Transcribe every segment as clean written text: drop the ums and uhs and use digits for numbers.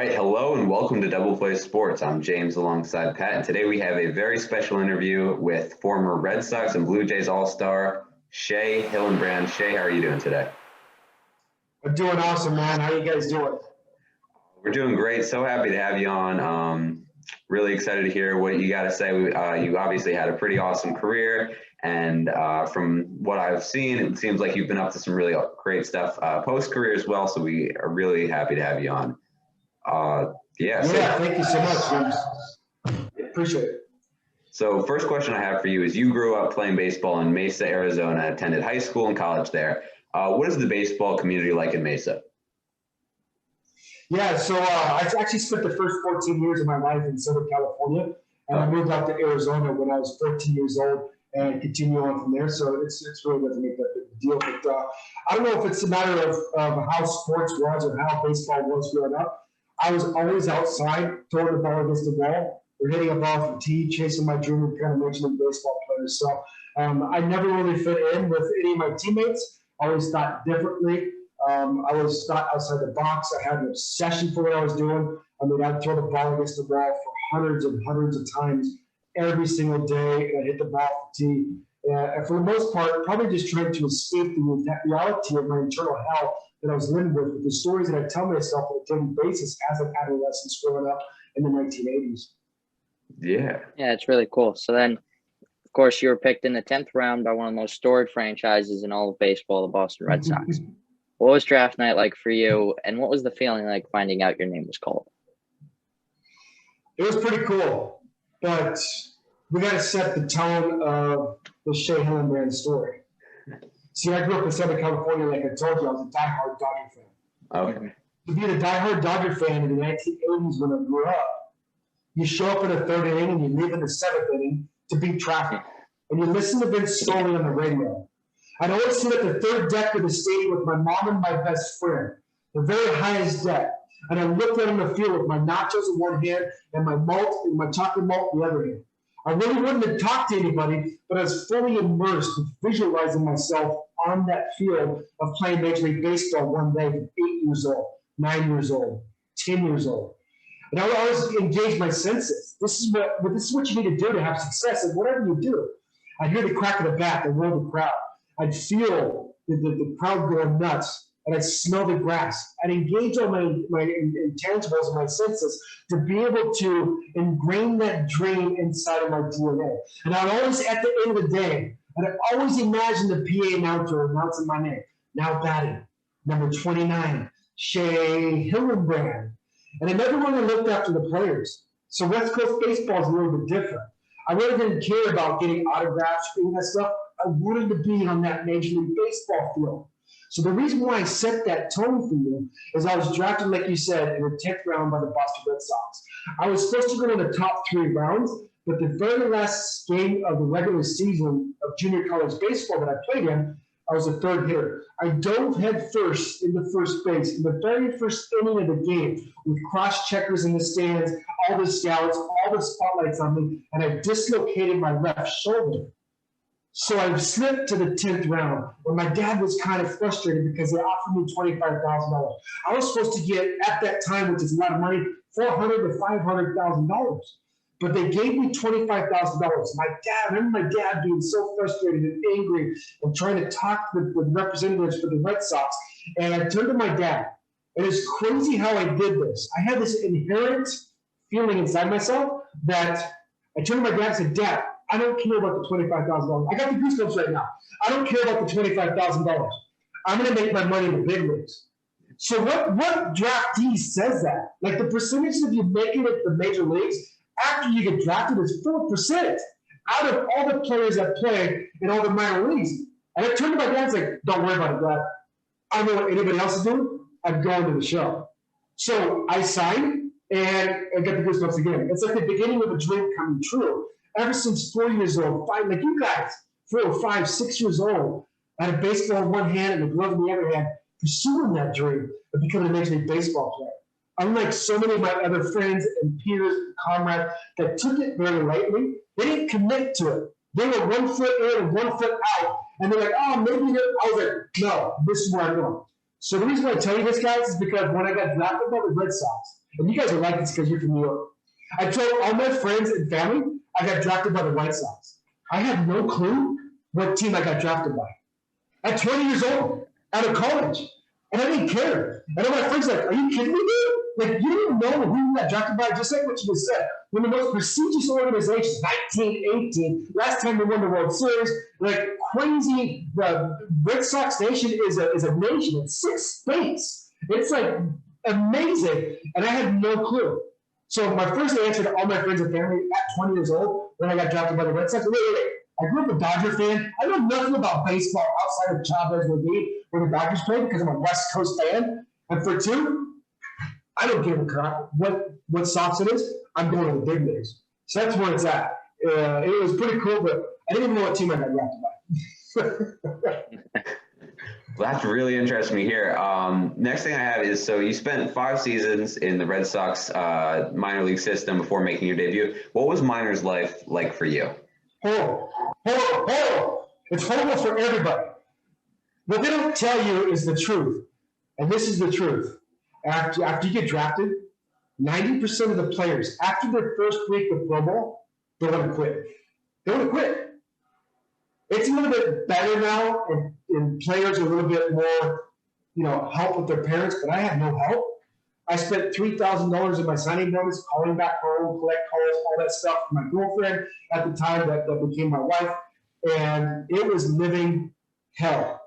right, hello and welcome to Double Play Sports. I'm James alongside Pat, and today we have a very special interview with former Red Sox and Blue Jays All-Star Shea Hillenbrand. Shea, how are you doing today? I'm doing awesome, man. How you guys doing? We're doing great. So happy to have you on. Really excited to hear what you got to say. You obviously had a pretty awesome career, and from what I've seen, it seems like you've been up to some really great stuff post-career as well, so we are really happy to have you on. Thank you so much, James. Appreciate it. So first question I have for you is you grew up playing baseball in Mesa, Arizona, attended high school and college there. What is the baseball community like in Mesa? Yeah, so I actually spent the first 14 years of my life in Southern California, and I moved out to Arizona when I was 13 years old and continue on from there. So it's really doesn't make that big a deal. But I don't know if it's a matter of how sports was or how baseball was growing up. I was always outside, throwing the ball against the wall, or hitting a ball from tee, chasing my dream of becoming a Major League Baseball player. So I never really fit in with any of my teammates. I always thought differently. I was not outside the box. I had an obsession for what I was doing. I mean, I'd throw the ball against the wall for hundreds and hundreds of times every single day, and I'd hit the ball from tee. And for the most part, probably just trying to escape the reality of my internal hell that I was living with the stories that I tell myself on a daily basis as an adolescent growing up in the 1980s. Yeah, it's really cool. So then, of course, you were picked in the 10th round by one of the most storied franchises in all of baseball, the Boston Red Sox. What was draft night like for you, and what was the feeling like finding out your name was called? It was pretty cool, but we got to set the tone of the Shea Hillenbrand story. See, I grew up in Southern California, like I told you, I was a diehard Dodger fan. Okay. To be a diehard Dodger fan in the 1980s when I grew up, you show up in the third inning and you leave in the seventh inning to beat traffic, and you listen to Vince Scully on the radio. I'd always sit at the third deck of the stadium with my mom and my best friend, the very highest deck. And I looked out on the field with my nachos in one hand and my malt and my chocolate malt in the other hand. I really wouldn't have talked to anybody, but I was fully immersed with visualizing myself on that field of playing Major League Baseball one day at 8 years old, 9 years old, 10 years old. And I would always engage my senses. This is what you need to do to have success. And whatever you do, I'd hear the crack of the bat, the roar of the crowd. I'd feel the crowd going nuts, and I'd smell the grass. I'd engage on my intangibles and my senses to be able to ingrain that dream inside of my DNA. And I'd always, at the end of the day, I'd always imagine the PA announcer announcing my name. Now batting, number 29, Shea Hillenbrand. And I never really looked after the players. So West Coast baseball is a little bit different. I really didn't care about getting autographs, doing that stuff. I wanted to be on that Major League Baseball field. So the reason why I set that tone for you is I was drafted, like you said, in the 10th round by the Boston Red Sox. I was supposed to go in the top 3 rounds, but the very last game of the regular season of junior college baseball that I played in, I was a third hitter. I dove head first into first base in the very first inning of the game with cross checkers in the stands, all the scouts, all the spotlights on me, and I dislocated my left shoulder. So I slipped to the 10th round where my dad was kind of frustrated because they offered me $25,000. I was supposed to get, at that time, which is a lot of money, $400,000 to $500,000. But they gave me $25,000. I remember my dad being so frustrated and angry and trying to talk with representatives for the Red Sox. And I turned to my dad. And it's crazy how I did this. I had this inherent feeling inside myself that I turned to my dad and said, Dad, I don't care about the $25,000. I got the goosebumps right now. I don't care about the $25,000. I'm going to make my money in the big leagues. So what draftee says that? Like the percentage of you making it the major leagues after you get drafted is 4% out of all the players that play in all the minor leagues. And I turned to my dad and said, don't worry about it, Dad. I know what anybody else is doing. I'm going to the show. So I signed and I got the goosebumps again. It's like the beginning of a dream coming true. Ever since 4 years old, like you guys, 4 or 5, 6 years old, I had a baseball in one hand and a glove in the other hand, pursuing that dream of becoming a Major League Baseball player. Unlike so many of my other friends and peers and comrades that took it very lightly, they didn't commit to it. They were 1 foot in and 1 foot out, and they're like, oh, maybe I was like, no, this is where I'm going. So the reason why I tell you this, guys, is because when I got drafted by the Red Sox, And you guys are like this because you're from New York. I told all my friends and family I got drafted by the Red Sox. I had no clue what team I got drafted by. At 20 years old, out of college. And I didn't care. And all my friends were like, are you kidding me, dude? Like, you didn't know who you got drafted by, just like what you just said. One of the most prestigious organizations, 1918, last time they won the World Series, like crazy. The Red Sox Nation is a nation. It's 6 states. It's like amazing. And I had no clue. So my first answer to all my friends and family at 20 years old, when I got drafted by the Red Sox, wait. I grew up a Dodger fan. I know nothing about baseball outside of Chavez Ravine where the Dodgers played because I'm a West Coast fan. And for 2, I don't give a crap what Sox it is. I'm going to the big leagues. So that's where it's at. It was pretty cool, but I didn't even know what team I got drafted by. Well, that's really interesting to hear. Next thing I have is, so you spent 5 seasons in the Red Sox minor league system before making your debut. What was minors life like for you? Horrible. It's horrible for everybody. What they don't tell you is the truth. And this is the truth. After you get drafted, 90% of the players, after their first week of Pro Bowl, they want to quit. They want to quit. It's a little bit better now, and players are a little bit more, help with their parents, but I had no help. I spent $3,000 in my signing bonus, calling back home, collect calls, all that stuff for my girlfriend at the time that became my wife, and it was living hell.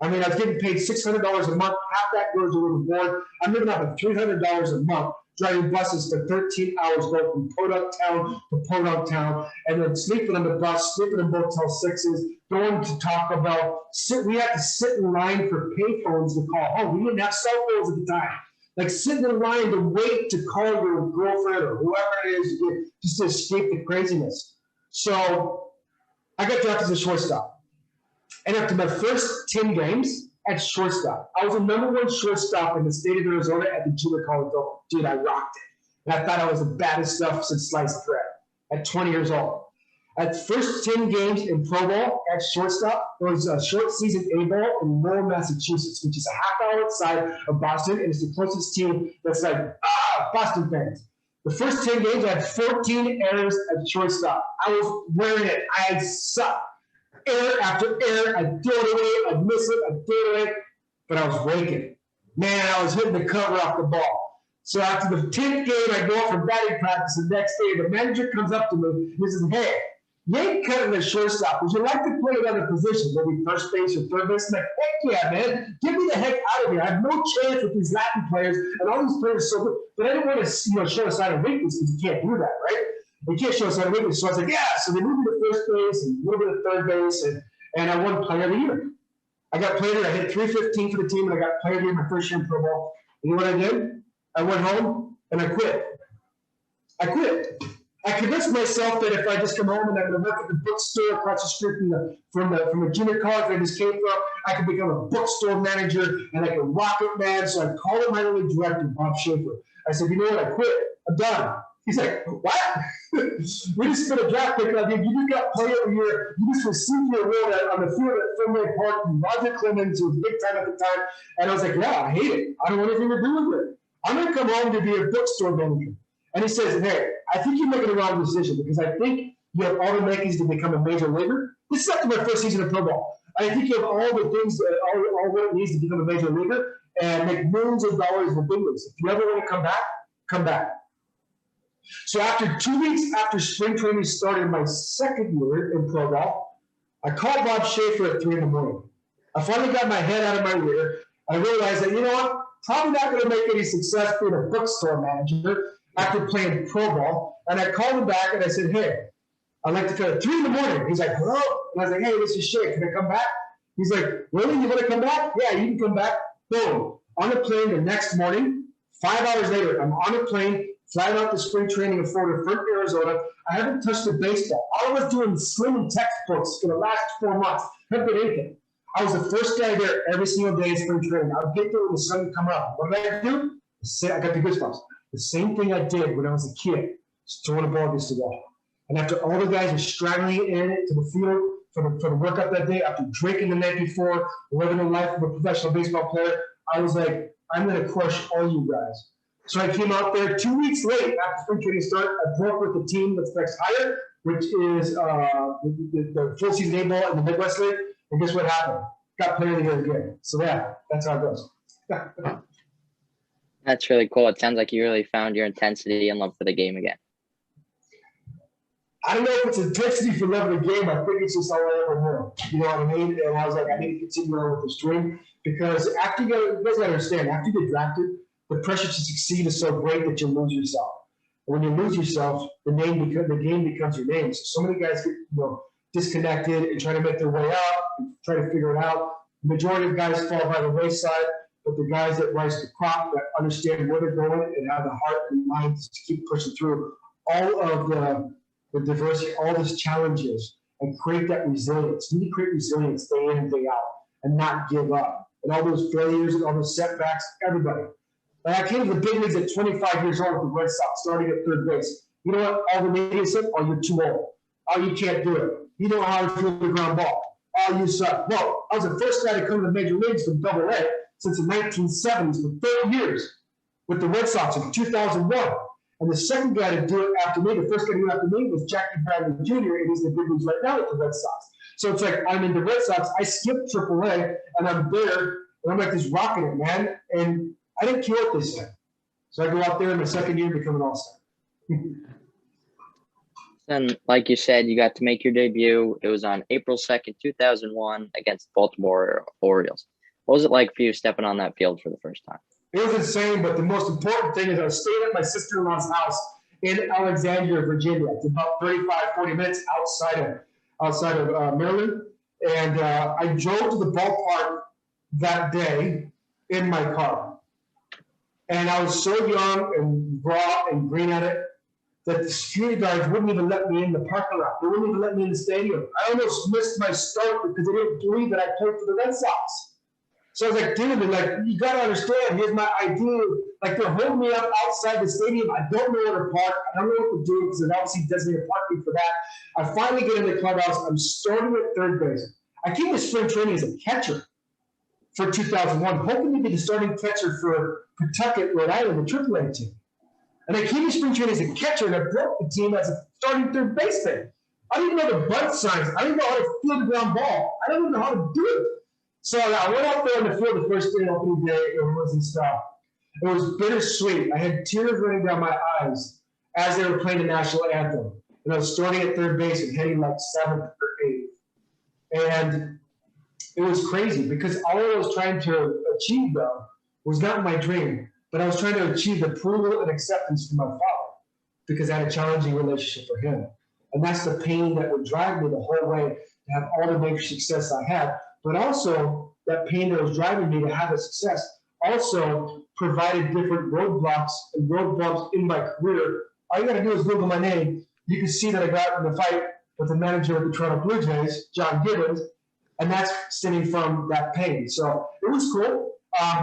I mean, I was getting paid $600 a month. Half that goes to the board. I'm living off of $300 a month, driving buses for 13 hours, going from Podunk Town to Podunk Town, and then sleeping on the bus, sleeping in Motel 6s, going to Taco Bell. We had to sit in line for payphones to call home. We didn't have cell phones at the time. Like sitting in line to wait to call your girlfriend or whoever it is just to escape the craziness. So I got drafted as a shortstop. And after my first 10 games at shortstop, I was the #1 shortstop in the state of Arizona at the Junior College level. Dude, I rocked it. And I thought I was the baddest stuff since sliced bread at 20 years old. At the first 10 games in Pro Bowl at shortstop, there was a short season A-ball in Lowell, Massachusetts, which is a half-hour outside of Boston, and it's the closest team that's like, Boston fans. The first 10 games, I had 14 errors at shortstop. I was wearing it. I sucked. Error after error, I'd throw it away, I'd miss it, I'd throw it away, but I was raking. Man, I was hitting the cover off the ball. So after the 10th game, I go out for batting practice the next day. The manager comes up to me and he says, hey, you ain't cutting the shortstop. Would you like to play another position, maybe first base or third base? I'm like, heck yeah, man. Get me the heck out of here. I have no chance with these Latin players, and all these players are so good. But I didn't want to show a sign of weakness because you can't do that, right? You can't show a sign of weakness. So I was like, yeah. So they moved me to first base and a little bit of third base, and I won Player of the Year. I got Player of the Year. I hit .315 for the team, and I got Player of the Year my first year in Pro Bowl. And you know what I did? I went home, and I quit. I convinced myself that if I just come home and I'm going to work at the bookstore across the street from the junior college I just came from, I could become a bookstore manager and I could rock it, man. So I called my early director, Bob Schaefer. I said, you know what? I quit. I'm done. He's like, what? We just spent a draft pick on you. You just got Player of the Year. You just received your award on the field at Fenway Park from Roger Clemens, who was big time at the time. And I was like, yeah, I hate it. I don't want anything to do with it. I'm going to come home to be a bookstore manager. And he says, hey, I think you're making the wrong decision because I think you have all the makings to become a major leaguer. This is after my first season of Pro Bowl. I think you have all the things, all what it needs to become a major leaguer and make millions of dollars in the big leagues. If you ever want to come back, come back. So after 2 weeks after spring training started my second year in Pro Bowl, I called Bob Schaefer at 3 in the morning. I finally got my head out of my rear. I realized that, you know what, probably not going to make any success being a bookstore manager after playing Pro Bowl. And I called him back and I said, hey, I'd like to come at 3 in the morning. He's like, hello? And I was like, hey, this is Shea. Can I come back? He's like, really? You want to come back? Yeah, you can come back. Boom. On a plane the next morning. 5 hours later, I'm on a plane, flying out to spring training in Florida, from Arizona. I haven't touched a baseball. All I was doing was slimming textbooks for the last 4 months. Haven't been anything. I was the first guy there every single day in spring training. I would get there when the sun would come up. What did I do? I got the goosebumps. The same thing I did when I was a kid, just throwing a ball against the wall. And after all the guys were straggling in to the field for the workout that day, after drinking the night before, living the life of a professional baseball player, I was like, I'm going to crush all you guys. So I came out there 2 weeks late after spring training start. I broke with the team that's next higher, which is the full season A-ball in the Midwest League. And guess what happened? Got player of the year again. So yeah, that's how it goes. That's really cool. It sounds like you really found your intensity and love for the game again. I don't know if it's intensity for love of the game. I think it's just all I ever knew. You know what I mean? And I was like, I need to continue on with this dream because after you guys understand, after you get drafted, the pressure to succeed is so great that you lose yourself. And when you lose yourself, the game becomes your name. So many guys get disconnected and try to make their way up, and try to figure it out. The majority of guys fall by the wayside, but the guys that rise to the crop, that understand where they're going and have the heart and mind to keep pushing through all of the diversity, all these challenges, and create that resilience. You need to create resilience day in and day out and not give up. And all those failures and all those setbacks, everybody. And I came to the big leagues at 25 years old with the Red Sox, starting at third base. You know what all the media said? Oh, you're too old. Oh, you can't do it. You don't know how to field the ground ball. Oh, you suck. Well, I was the first guy to come to the major leagues from Double-A since the 1970s for 30 years with the Red Sox in 2001. And the second guy to do it after me, the first guy to do it after me was Jackie Bradley Jr., and he's in the big leagues right now with the Red Sox. So it's like I'm in the Red Sox, I skipped AAA, and I'm there, and I'm like this rocking it, man. And I didn't care what they said. So I go out there in my second year and become an all-star. And like you said, you got to make your debut. It was on April 2nd, 2001 against the Baltimore Orioles. What was it like for you stepping on that field for the first time? It was insane, but the most important thing is I was staying at my sister-in-law's house in Alexandria, Virginia. It's about 35, 40 minutes outside of Maryland. And I drove to the ballpark that day in my car. And I was so young and raw and green at it that the security guards wouldn't even let me in the parking lot. They wouldn't even let me in the stadium. I almost missed my start because they didn't believe that I played for the Red Sox. So I was like, dude, you gotta understand, here's my ID. Like, they're holding me up outside the stadium. I don't know where to park. I don't know what to do because it obviously doesn't need parking for that. I finally get in the clubhouse. I'm starting at third base. I came to spring training as a catcher for 2001, hoping to be the starting catcher for Pawtucket, Rhode Island, the AAA team. And I came to spring training as a catcher, and I broke the team as a starting third baseman. I didn't know the bunt signs. I didn't know how to field the ground ball. I didn't know how to do it. So I went out there on the field the first day, opening day, it wasn't stuff. It was bittersweet. I had tears running down my eyes as they were playing the national anthem. And I was starting at third base and heading like 7th or 8th. And it was crazy because all I was trying to achieve, though, was not my dream, but I was trying to achieve approval and acceptance from my father because I had a challenging relationship for him. And that's the pain that would drive me the whole way to have all the major success I had. But also, that pain that was driving me to have a success also provided different roadblocks and road bumps in my career. All you got to do is Google my name. You can see that I got in the fight with the manager of the Toronto Blue Jays, John Gibbons, and that's stemming from that pain. So it was cool.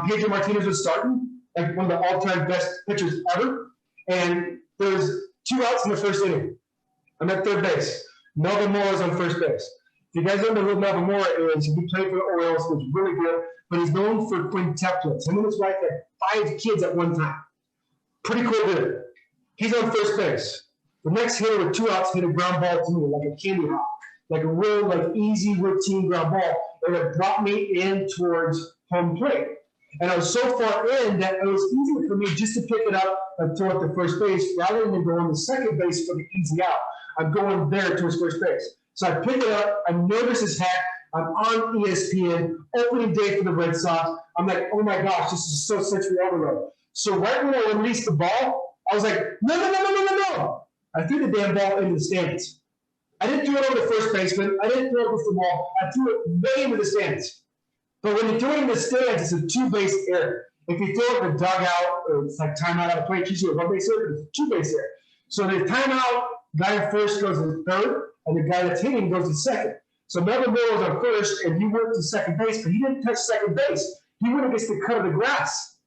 Pedro Martinez was starting, like one of the all-time best pitchers ever. And there's 2 outs in the first inning. I'm at third base. Melvin Moore is on first base. If you guys don't know who Melvin Moore is, he played for the Orioles, was really good, but he's known for quintuplets. Him and his wife had 5 kids at one time. Pretty cool dude. He's on first base. The next hitter with 2 outs hit a ground ball to me, like a candy hop, like a real, like easy routine ground ball, and it brought me in towards home plate. And I was so far in that it was easier for me just to pick it up and throw it to first base rather than going to second base for the easy out. I'm going there towards first base. So I pick it up. I'm nervous as heck. I'm on ESPN, opening day for the Red Sox. I'm like, oh my gosh, this is so sensory overload. So right when I released the ball, I was like, no. I threw the damn ball into the stands. I didn't throw it over the first baseman. I didn't throw it with the ball. I threw it way into the stands. But when you throw it in the stands, it's a 2-base error. If you throw it in the dugout, or it's like timeout out of play, it's usually a 1-base error, but it's a 2-base error. So the timeout, guy at first goes to third, and the guy that's hitting goes to second. So Melvin Moore was on first, and he went to second base, but he didn't touch second base. He went against the cut of the grass.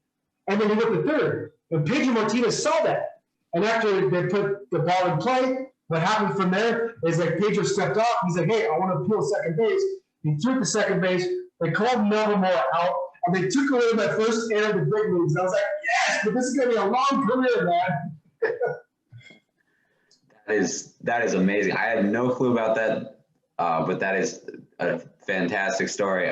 And then he went to third. And Pedro Martinez saw that. And after they put the ball in play, what happened from there is like Pedro stepped off. He's like, hey, I want to peel second base. He threw it to second base. They called Melvin Moore out. and they took away my first air of the big leagues. And I was like, yes, but this is going to be a long career, man. That is amazing. I had no clue about that, but that is a fantastic story.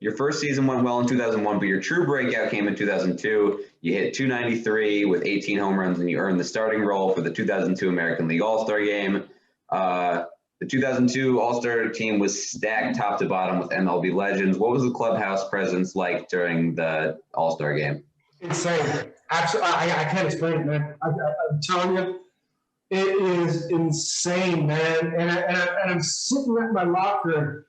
Your first season went well in 2001, but your true breakout came in 2002. You hit 293 with 18 home runs, and you earned the starting role for the 2002 American League All-Star Game. The 2002 All-Star team was stacked top to bottom with MLB legends. What was the clubhouse presence like during the All-Star Game? Insane. Absolutely, I can't explain it, man. I'm telling you, it is insane, man. And I'm sitting at my locker,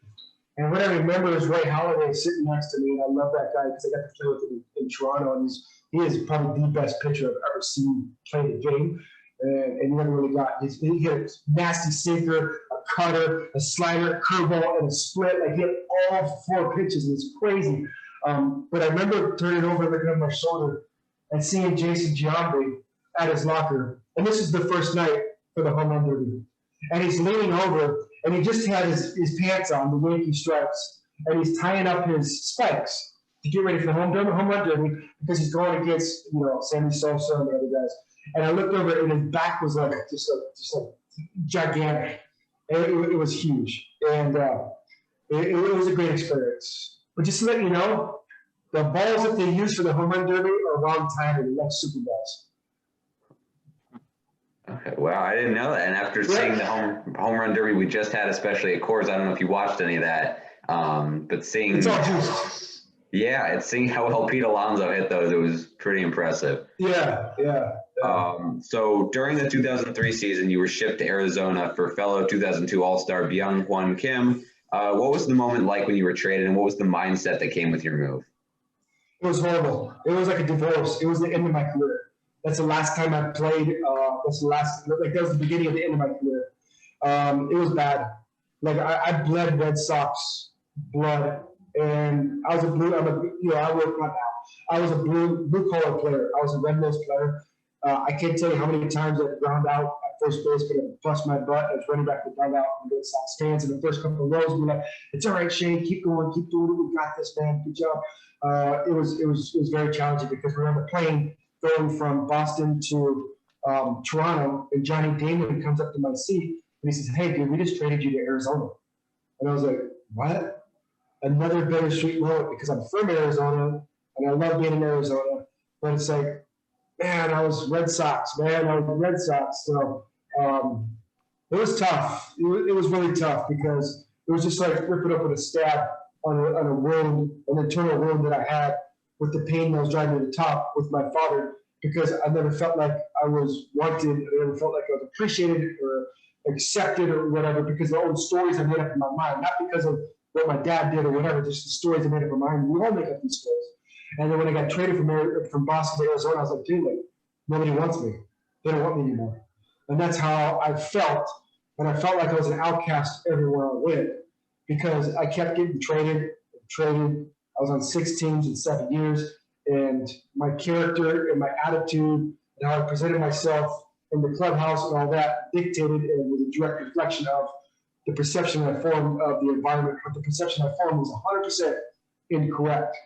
and what I remember is Ray Halladay sitting next to me, and I love that guy because I got to play with him in Toronto, and he is probably the best pitcher I've ever seen play the game. And he never really got. He hit a nasty sinker, a cutter, a slider, curveball, and a split. Like he hit all 4 pitches. It was crazy. But I remember turning over, looking at my shoulder, and seeing Jason Giambi at his locker. And this is the first night for the home run derby. And he's leaning over, and he just had his pants on, the Yankee stripes, and he's tying up his spikes to get ready for the home run derby because he's going against Sammy Sosa and the other guys. And I looked over, and his back was just like gigantic. It was huge, and it was a great experience. But just to let you know, the balls that they use for the home run derby are wrong timing. They love super balls. Okay, wow, I didn't know that. And after seeing the home run derby we just had, especially at Coors, I don't know if you watched any of that, but seeing it's all juice. Yeah, it's seeing how well Pete Alonso hit those, it was pretty impressive. Yeah. So during the 2003 season, you were shipped to Arizona for fellow 2002 All-Star Byung-Hwan Kim. What was the moment like when you were traded, and what was the mindset that came with your move? It was horrible. It was like a divorce. It was the end of my career. That's the last time I played. That was the beginning of the end of my career. It was bad. Like I bled Red Sox blood, and I was I work right now. I was a blue collar player. I was a red-nosed player. I can't tell you how many times I ground out at first base, but I bust my butt. I was running back to dugout and Red Sox fans in the first couple of rows. We were like, "It's all right, Shane. Keep going. Keep doing it. We got this, man. Good job." It was very challenging because we were on the plane going from Boston to Toronto, and Johnny Damon comes up to my seat and he says, "Hey, dude, we just traded you to Arizona." And I was like, "What?" Another bittersweet moment because I'm from Arizona and I love being in Arizona, but it's like, man, I was Red Sox, man. I was Red Sox. So it was tough. It was really tough because it was just like ripping open a stab on a wound, an internal wound that I had with the pain that was driving me to the top with my father, because I never felt like I was wanted. I never felt like I was appreciated or accepted or whatever because of the old stories I made up in my mind, not because of what my dad did or whatever, just the stories I made up in my mind. We all make up these stories. And then when I got traded from Boston to Arizona, I was like, dude, like, nobody wants me. They don't want me anymore. And that's how I felt. And I felt like I was an outcast everywhere I went because I kept getting traded. I was on 6 teams in 7 years. And my character and my attitude and how I presented myself in the clubhouse and all that dictated and was a direct reflection of the perception I formed of the environment. But the perception I formed was 100% incorrect.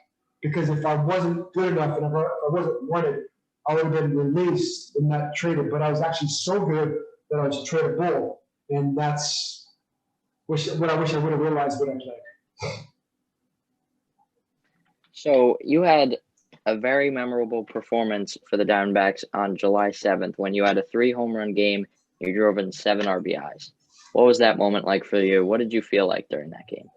Because if I wasn't good enough and if I wasn't wanted, I would have been released and not traded. But I was actually so good that I was tradable. And that's what I wish I would have realized when I played. So you had a very memorable performance for the Diamondbacks on July 7th when you had a 3 home run game. You drove in 7 RBIs. What was that moment like for you? What did you feel like during that game?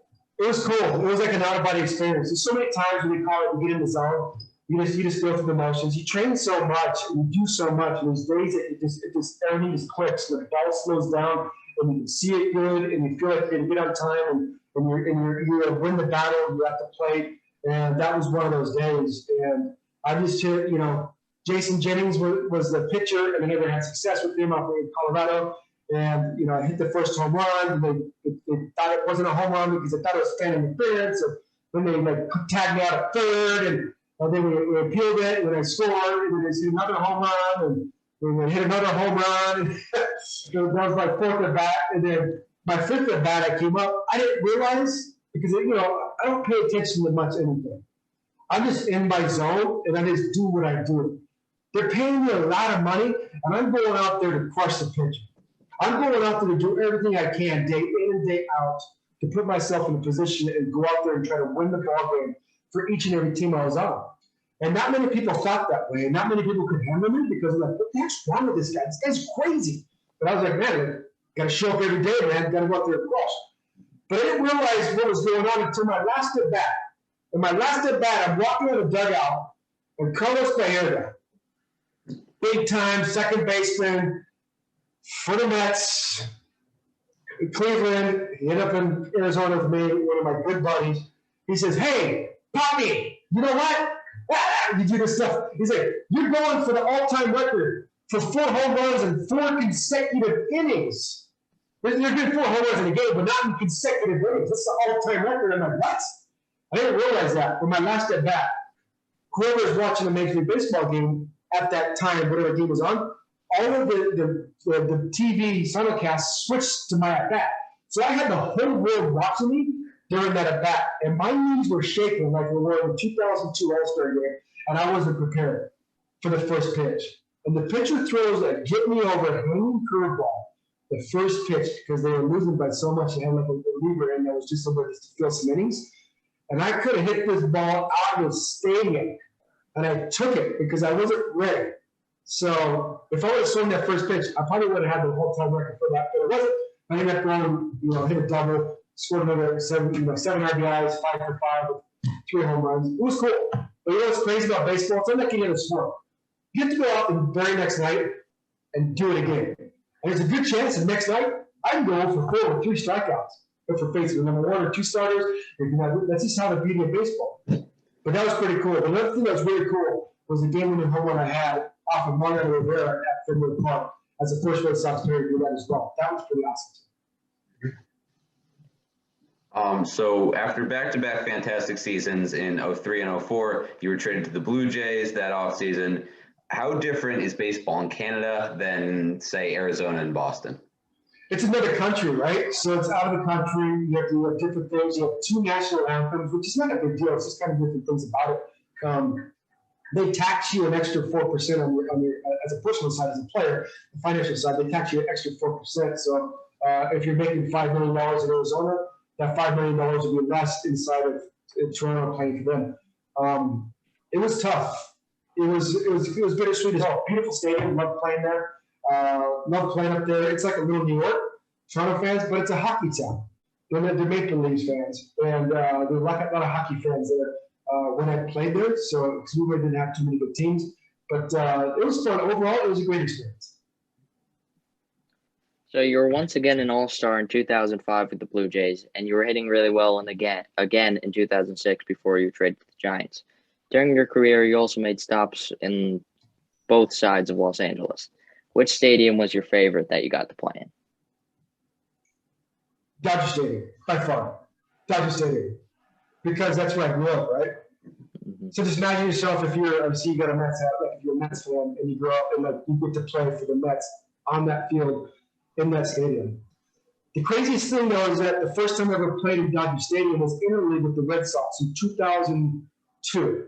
It was cool. It was like an out-of-body experience. There's so many times when we call it, we get in the zone, you just go through the motions. You train so much, and you do so much, and there's days that everything just clicks, and the ball slows down, and you can see it good, and you feel like you're going to get on time, and you're win the battle, and you're at the plate, and that was one of those days. And I just, Jason Jennings was the pitcher, and I never had success with him out in Colorado. And, I hit the first home run, and they thought it wasn't a home run because they thought it was fan interference. So then they tagged me out at third, and then we appealed it, and then I scored, and then they hit another home run, and we hit another home run. That was my 4th at bat, and then my 5th at bat, I came up. I didn't realize because I don't pay attention to much anything. I'm just in my zone, and I just do what I do. They're paying me a lot of money, and I'm going out there to crush the pitcher. I'm going out there to do everything I can, day in and day out, to put myself in a position and go out there and try to win the ball game for each and every team I was on. And not many people thought that way, and not many people could handle me because they're like, what the heck's wrong with this guy? This guy's crazy. But I was like, man, got to show up every day, man. Got to go out there and crush. But I didn't realize what was going on until my last at bat. In my last at bat, I'm walking out of the dugout, and Carlos Baerga, big time second baseman for the Mets, Cleveland. He ended up in Arizona with me, one of my good buddies. He says, hey, Poppy, you know what? You do this stuff. He's like, you're going for the all-time record for 4 home runs in 4 consecutive innings. There's been 4 home runs in a game, but not in consecutive innings. That's the all-time record. I'm like, what? I didn't realize that. For my last at bat, whoever was watching a Major League Baseball game at that time, whatever game was on, all of the TV simulcasts switched to my at bat. So I had the whole world watching me during that at bat, and my knees were shaking like they were in the 2002 AllStar Game, and I wasn't prepared for the first pitch. And the pitcher throws a get me over hanging curveball, the first pitch, because they were losing by so much. They had like a reliever, and that was just somebody to fill some innings. And I could have hit this ball out of the stadium, and I took it because I wasn't ready. So if I would have swung that first pitch, I probably would have had the whole time record for that, but it wasn't. I ended up going, hit a double, scored another 7 RBIs, 5 for 5, with 3 home runs. It was cool. But you know what's crazy about baseball? It's not like you get a sport. You have to go out the very next night and do it again. And there's a good chance the next night I can go for 4 or 3 strikeouts. But for facing number 1 or 2 starters, that's just how the beauty of baseball. But that was pretty cool. The other thing that was really cool was the game-winning home run I had off of Mariano Rivera at Fenway Park as a first Red Sox player to do that as well. That was pretty awesome. So after back-to-back fantastic seasons in 03 and 04, you were traded to the Blue Jays that offseason. How different is baseball in Canada than, say, Arizona and Boston? It's another country, right? So it's out of the country. You have to have different things. You have 2 national anthems, which is not a big deal. It's just kind of different things about it. They tax you an extra 4% on your as a personal side, as a player. The financial side, they tax you an extra 4%. So if you're making $5 million in Arizona, that $5 million will be less inside of Toronto playing for them. It was tough. It was bittersweet as well. Beautiful stadium. Love playing there. Love playing up there. It's like a little New York, Toronto fans, but it's a hockey town. They're Maple Leafs fans, and there are a lot of hockey fans there when I played there. So because we didn't have too many good teams, but it was fun. Overall, it was a great experience. So you were once again an All-Star in 2005 with the Blue Jays, and you were hitting really well again in 2006 before you traded to the Giants. During your career, you also made stops in both sides of Los Angeles. Which stadium was your favorite that you got to play in? Dodger Stadium, by far. Dodger Stadium. Because that's where I grew up, right? Mm-hmm. So just imagine yourself if you're a Mets fan and you grow up and you get to play for the Mets on that field in that stadium. The craziest thing though is that the first time I ever played in Dodger Stadium was interleague with the Red Sox in 2002.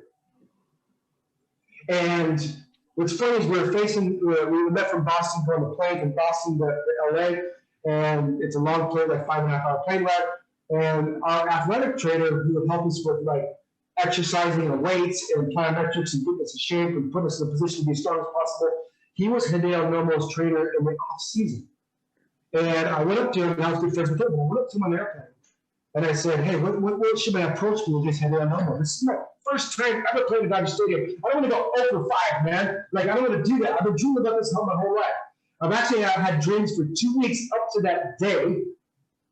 And what's funny is we met from Boston, going to plane from Boston to LA, and it's a long plane, like 5.5 hour plane ride. And our athletic trainer, who would help us with exercising and weights and plyometrics and getting us in shape and put us in a position to be as strong as possible, he was Hideo Nomo's trainer in the off season. And I went up to him, and I was good friends with him. I went up to him on the airplane, and I said, "Hey, what should my approach be against Hideo Nomo? This is my first time ever playing in Dodger Stadium. I don't want to go 0 for 5, man. I don't want to do that. I've been dreaming about this my whole life. I've had dreams for 2 weeks up to that day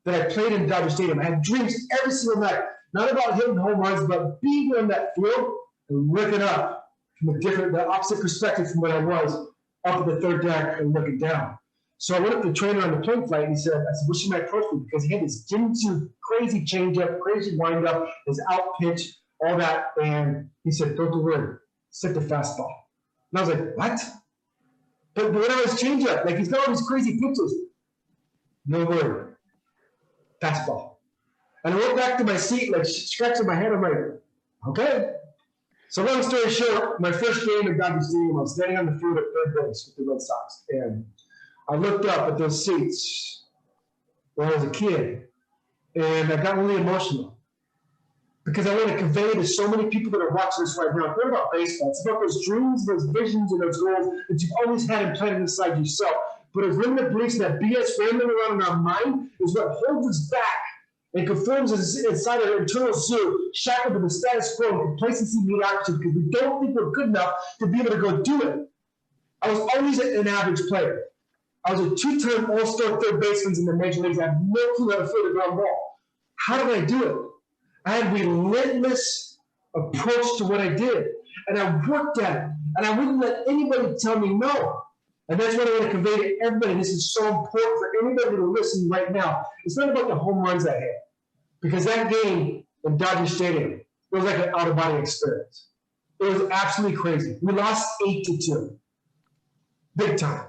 that I played in Dodger Stadium. I had dreams every single night, not about hitting home runs, but being on that field and looking up from the opposite perspective from what I was up at the third deck and looking down. So I went up to the trainer on the plane flight, and I said, what should my approach be? Because he had this Gibbons crazy changeup, crazy windup, his out pitch, all that. And he said, don't worry, set the fastball. And I was like, what? But when I was changeup, he's got all these crazy pitches. No word. Fastball. And I went back to my seat, scratching my head. I'm like, okay. So long story short, my first game at Dodger Stadium, I was standing on the field at third base with the Red Sox, and I looked up at those seats when I was a kid, and I got really emotional because I want to convey to so many people that are watching this right now. It's not about baseball. It's about those dreams, those visions, and those goals that you've always had implanted inside yourself. But those limited beliefs, that BS rambling around in our mind is what holds us back and conforms us inside an internal zoo, shackled to the status quo and complacency, mediocrity, because we don't think we're good enough to be able to go do it. I was always an average player. I was a two-time AllStar third baseman in the major leagues. I had no clue how to throw the ground ball. How did I do it? I had a relentless approach to what I did, and I worked at it, and I wouldn't let anybody tell me no. And that's what I want to convey to everybody. This is so important for anybody to listen right now. It's not about the home runs I hit, because that game in Dodger Stadium, it was like an out-of-body experience. It was absolutely crazy. We lost 8-2, big time.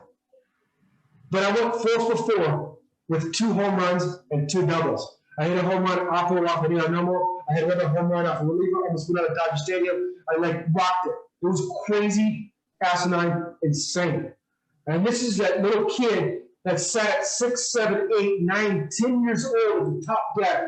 But I went 4 for 4 with 2 home runs and 2 doubles. I hit a home run off of normal. I had another home run off of a reliever, almost went out of Dodger Stadium. I rocked it. It was crazy, asinine, insane. And this is that little kid that sat at 6, 7, 8, 9, 10 years old at the top deck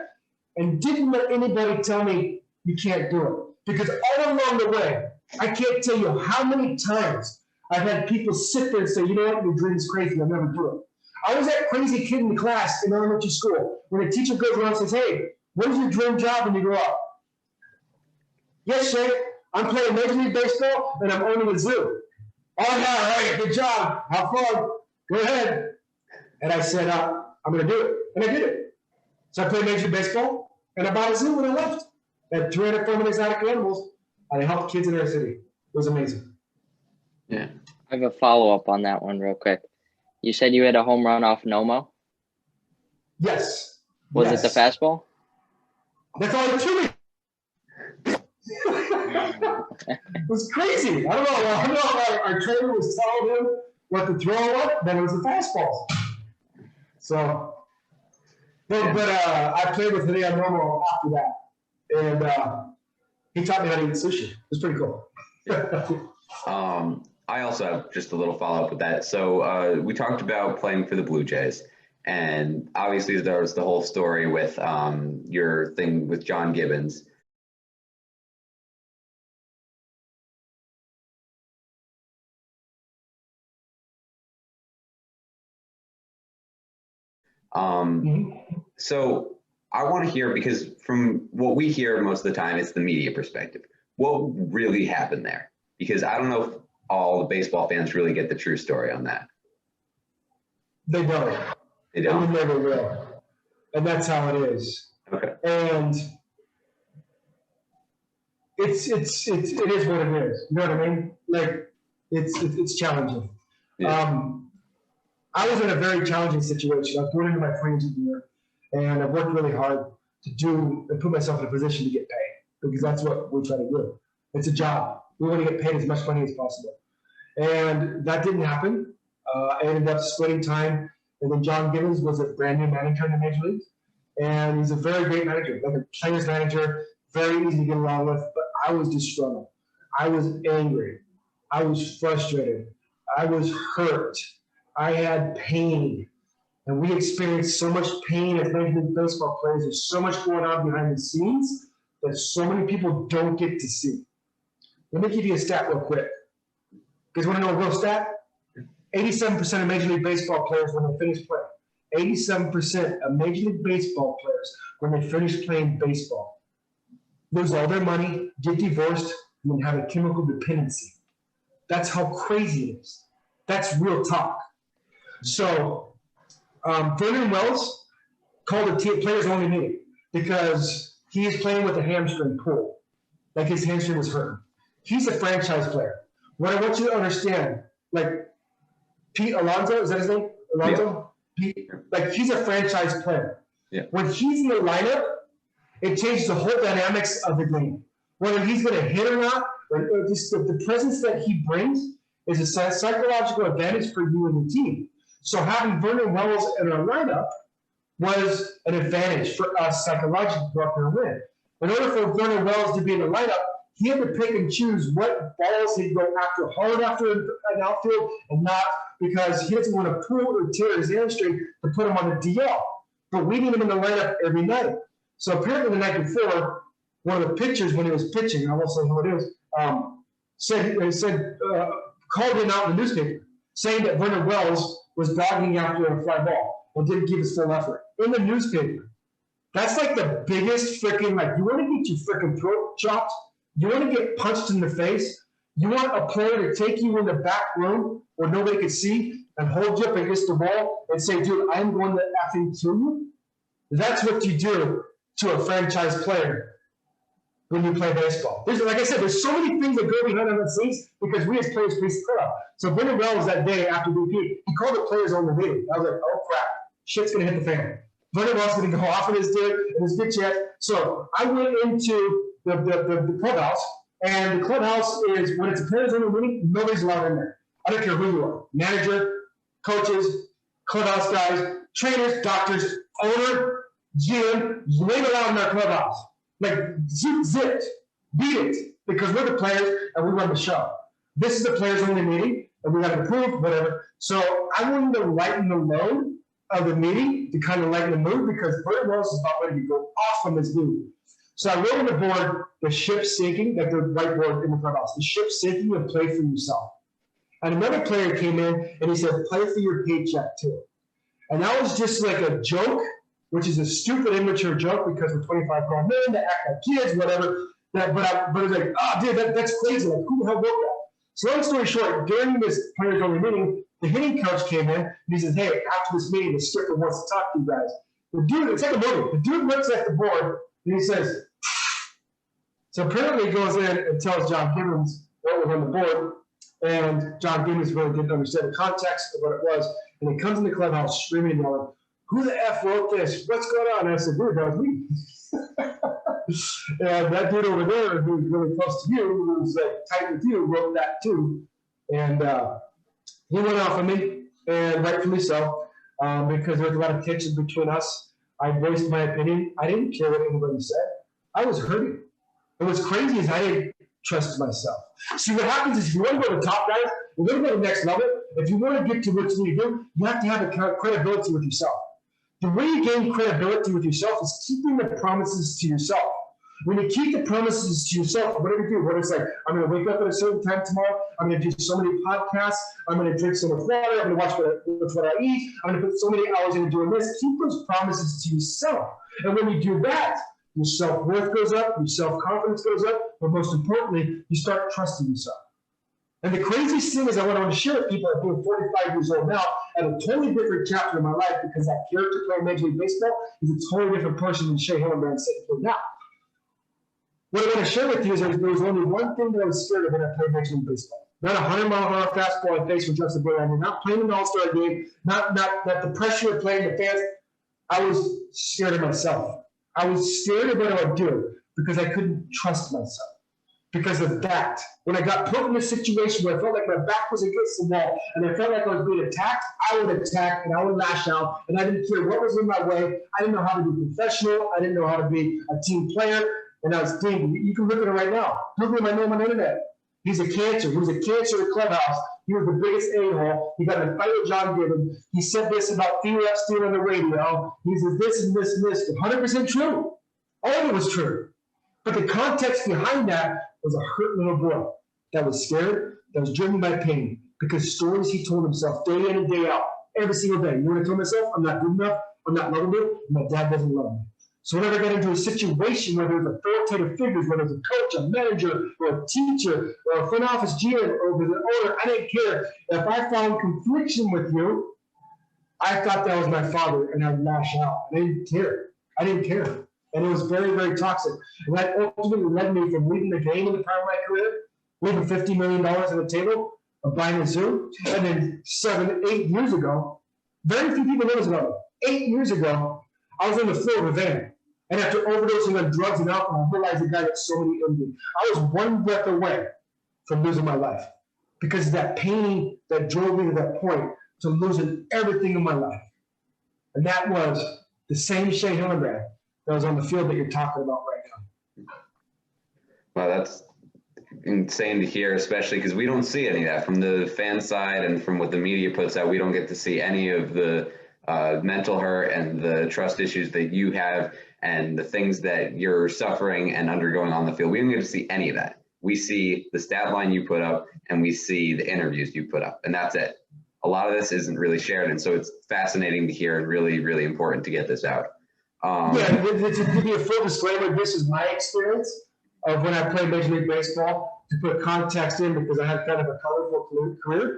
and didn't let anybody tell me you can't do it. Because all along the way, I can't tell you how many times I've had people sit there and say, you know what, your dream's crazy, I'll never do it. I was that crazy kid in the class in elementary school when a teacher goes around and says, hey, what is your dream job when you grow up? Yes, Shay, I'm playing Major League Baseball and I'm owning a zoo. Oh, yeah, all right, good job. Have fun. Go ahead. And I said, I'm going to do it. And I did it. So I played Major League Baseball and I bought a zoo when I left. I had 340 exotic animals and I helped kids in our city. It was amazing. Yeah. I have a follow-up on that one real quick. You said you had a home run off Nomo? Yes. Was it the fastball? That's all it threw me. It was crazy. I don't know if our trainer was telling him what to throw was, then it was the fastballs. So, but I played with Hideo Nomo after that. And he taught me how to eat sushi. It was pretty cool. I also have just a little follow-up with that. So we talked about playing for the Blue Jays, and obviously there was the whole story with your thing with John Gibbons. So I want to hear, because from what we hear most of the time, it's the media perspective. What really happened there? Because I don't know if all the baseball fans really get the true story on that. They don't. They don't. And they never will. And that's how it is. Okay. And it is what it is. You know what I mean? It's challenging. Yeah. I was in a very challenging situation. I was going into my 20th year, and I worked really hard to do and put myself in a position to get paid, because that's what we try to do. It's a job. We want to get paid as much money as possible. And that didn't happen. I ended up splitting time, and then John Gibbons was a brand new manager in the major leagues, and he's a very great manager, like a player's manager, very easy to get along with, but I was disgruntled. I was angry. I was frustrated. I was hurt. I had pain, and we experienced so much pain as Major League Baseball players. There's so much going on behind the scenes that so many people don't get to see. Let me give you a stat real quick. You guys want to know a real stat? 87% of Major League Baseball players, when they finish playing, 87% of Major League Baseball players, when they finish playing baseball, lose all their money, get divorced, and then have a chemical dependency. That's how crazy it is. That's real talk. So Vernon Wells called a players only meeting because he is playing with a hamstring pull, like his hamstring was hurting. He's a franchise player. What I want you to understand, like Pete Alonso, is that his name? Alonso? Yeah. Pete, he's a franchise player. Yeah. When he's in the lineup, it changes the whole dynamics of the game. Whether he's going to hit or not, or just the presence that he brings is a psychological advantage for you and the team. So having Vernon Wells in our lineup was an advantage for us psychologically to go up there and win. In order for Vernon Wells to be in the lineup, he had to pick and choose what balls he'd go after hard after an outfield and not, because he doesn't want to pull or tear his hamstring to put him on the DL. But we need him in the lineup every night. So apparently the night before, one of the pitchers, when he was pitching, I won't say who it is, called him out in the newspaper, saying that Vernon Wells was dogging after a fly ball and didn't give his full effort. In the newspaper. That's like the biggest freaking, like, you want to get your freaking throat chopped? You want to get punched in the face? You want a player to take you in the back room where nobody can see and hold you up against the wall and say, dude, I'm going to effing kill you? That's what you do to a franchise player when you play baseball. Like I said, there's so many things that go behind the scenes because we as players face the crowd. So Brendan Wells that day after BP, he called the players on the meeting. I was like, oh crap, shit's going to hit the fan. Brendan Wells is going to go off in his dick and his big chat. So I went into the clubhouse, and the clubhouse is, when it's a players only meeting, nobody's allowed in there. I don't care who you are. Manager, coaches, clubhouse guys, trainers, doctors, owner, GM, you ain't allowed in our clubhouse. Like, zipped, beat it, because we're the players and we run the show. This is the players only meeting, and we got to prove whatever. So I wanted to lighten the load of the meeting to kind of lighten the mood, because Bert Wells is about ready to go off on this dude. So I wrote on the board, the ship sinking, like the whiteboard in the clubhouse, the ship sinking and play for yourself. And another player came in and he said, play for your paycheck too. And that was just like a joke, which is a stupid, immature joke because we're 25 grown men that act like kids, whatever. But it's like, oh, dude, that's crazy. Like, who the hell wrote that? So long story short, during this players only meeting, the hitting coach came in and he says, hey, after this meeting, the skipper wants to talk to you guys. The dude, it's like a movie. The dude looks at the board and he says, so apparently he goes in and tells John Gibbons what was on the board, and John Gibbons really didn't understand the context of what it was, and he comes in the clubhouse screaming and yelling, who the F wrote this? What's going on? And I said, dude, that was me. And that dude over there, who's really close to you, who's like tight with you, wrote that too. And he went off on me, and rightfully so, because there was a lot of tension between us. I voiced my opinion. I didn't care what anybody said. I was hurting. And what's crazy is I didn't trust myself. See, what happens is if you want to go to the top, guys, you want to go to the next level, if you want to get to what you need to do, you have to have a credibility with yourself. The way you gain credibility with yourself is keeping the promises to yourself. When you keep the promises to yourself, whatever you do, whether it's like, I'm going to wake up at a certain time tomorrow, I'm going to do so many podcasts, I'm going to drink so much water, I'm going to watch what I eat, I'm going to put so many hours into doing this, keep those promises to yourself. And when you do that, your self-worth goes up, your self-confidence goes up, but most importantly, you start trusting yourself. And the craziest thing is I want to share with people at being 45 years old now at a totally different chapter in my life, because that character playing Major League Baseball is a totally different person than Shea Hillenbrand sitting here now. What I want to share with you is there was only one thing that I was scared of when I played Major League Baseball. Not a 100-mile-an-hour fastball and face with Justin Verlander, not playing an AllStar Game, not the pressure of playing the fans. I was scared of myself. I was scared of what I would do because I couldn't trust myself. Because of that, when I got put in a situation where I felt like my back was against the wall and I felt like I was being attacked, I would attack and I would lash out, and I didn't care what was in my way. I didn't know how to be professional. I didn't know how to be a team player. And I was thinking, you can look at it right now. Google my name on the internet. He's a cancer. He was a cancer in the clubhouse. He was the biggest a-hole. He got in a fight with John Gibbons. He said this about Theo Epstein on the radio. He said this and this and this. 100% true. All of it was true. But the context behind that was a hurt little boy that was scared, that was driven by pain, because stories he told himself day in and day out, every single day. You know what I told myself? I'm not good enough. I'm not lovable. And my dad doesn't love me. So whenever I got into a situation where there was authoritative figures, whether it was a coach, a manager, or a teacher, or a front office GM, or an owner, I didn't care. If I found confliction with you, I thought that was my father, and I'd lash out. I didn't care. I didn't care. And it was very, very toxic. And that ultimately led me from leaving the game in the prime of my career, leaving $50 million on the table, of buying a zoo, and then 8 years ago, very few people know this about it. 8 years ago, I was on the floor of a van. And after overdosing on drugs and alcohol, I realized the guy that so many envied. I was one breath away from losing my life because of that pain that drove me to that point to losing everything in my life. And that was the same Shea Hillenbrand that was on the field that you're talking about right now. Well, insane to hear, especially because we don't see any of that from the fan side and from what the media puts out. We don't get to see any of the mental hurt and the trust issues that you have and the things that you're suffering and undergoing on the field. We don't get to see any of that. We see the stat line you put up and we see the interviews you put up, and that's it. A lot of this isn't really shared, and so it's fascinating to hear and really, really important to get this out. To give you a full disclaimer, this is my experience of when I played Major League Baseball, to put context in because I had kind of a colorful career.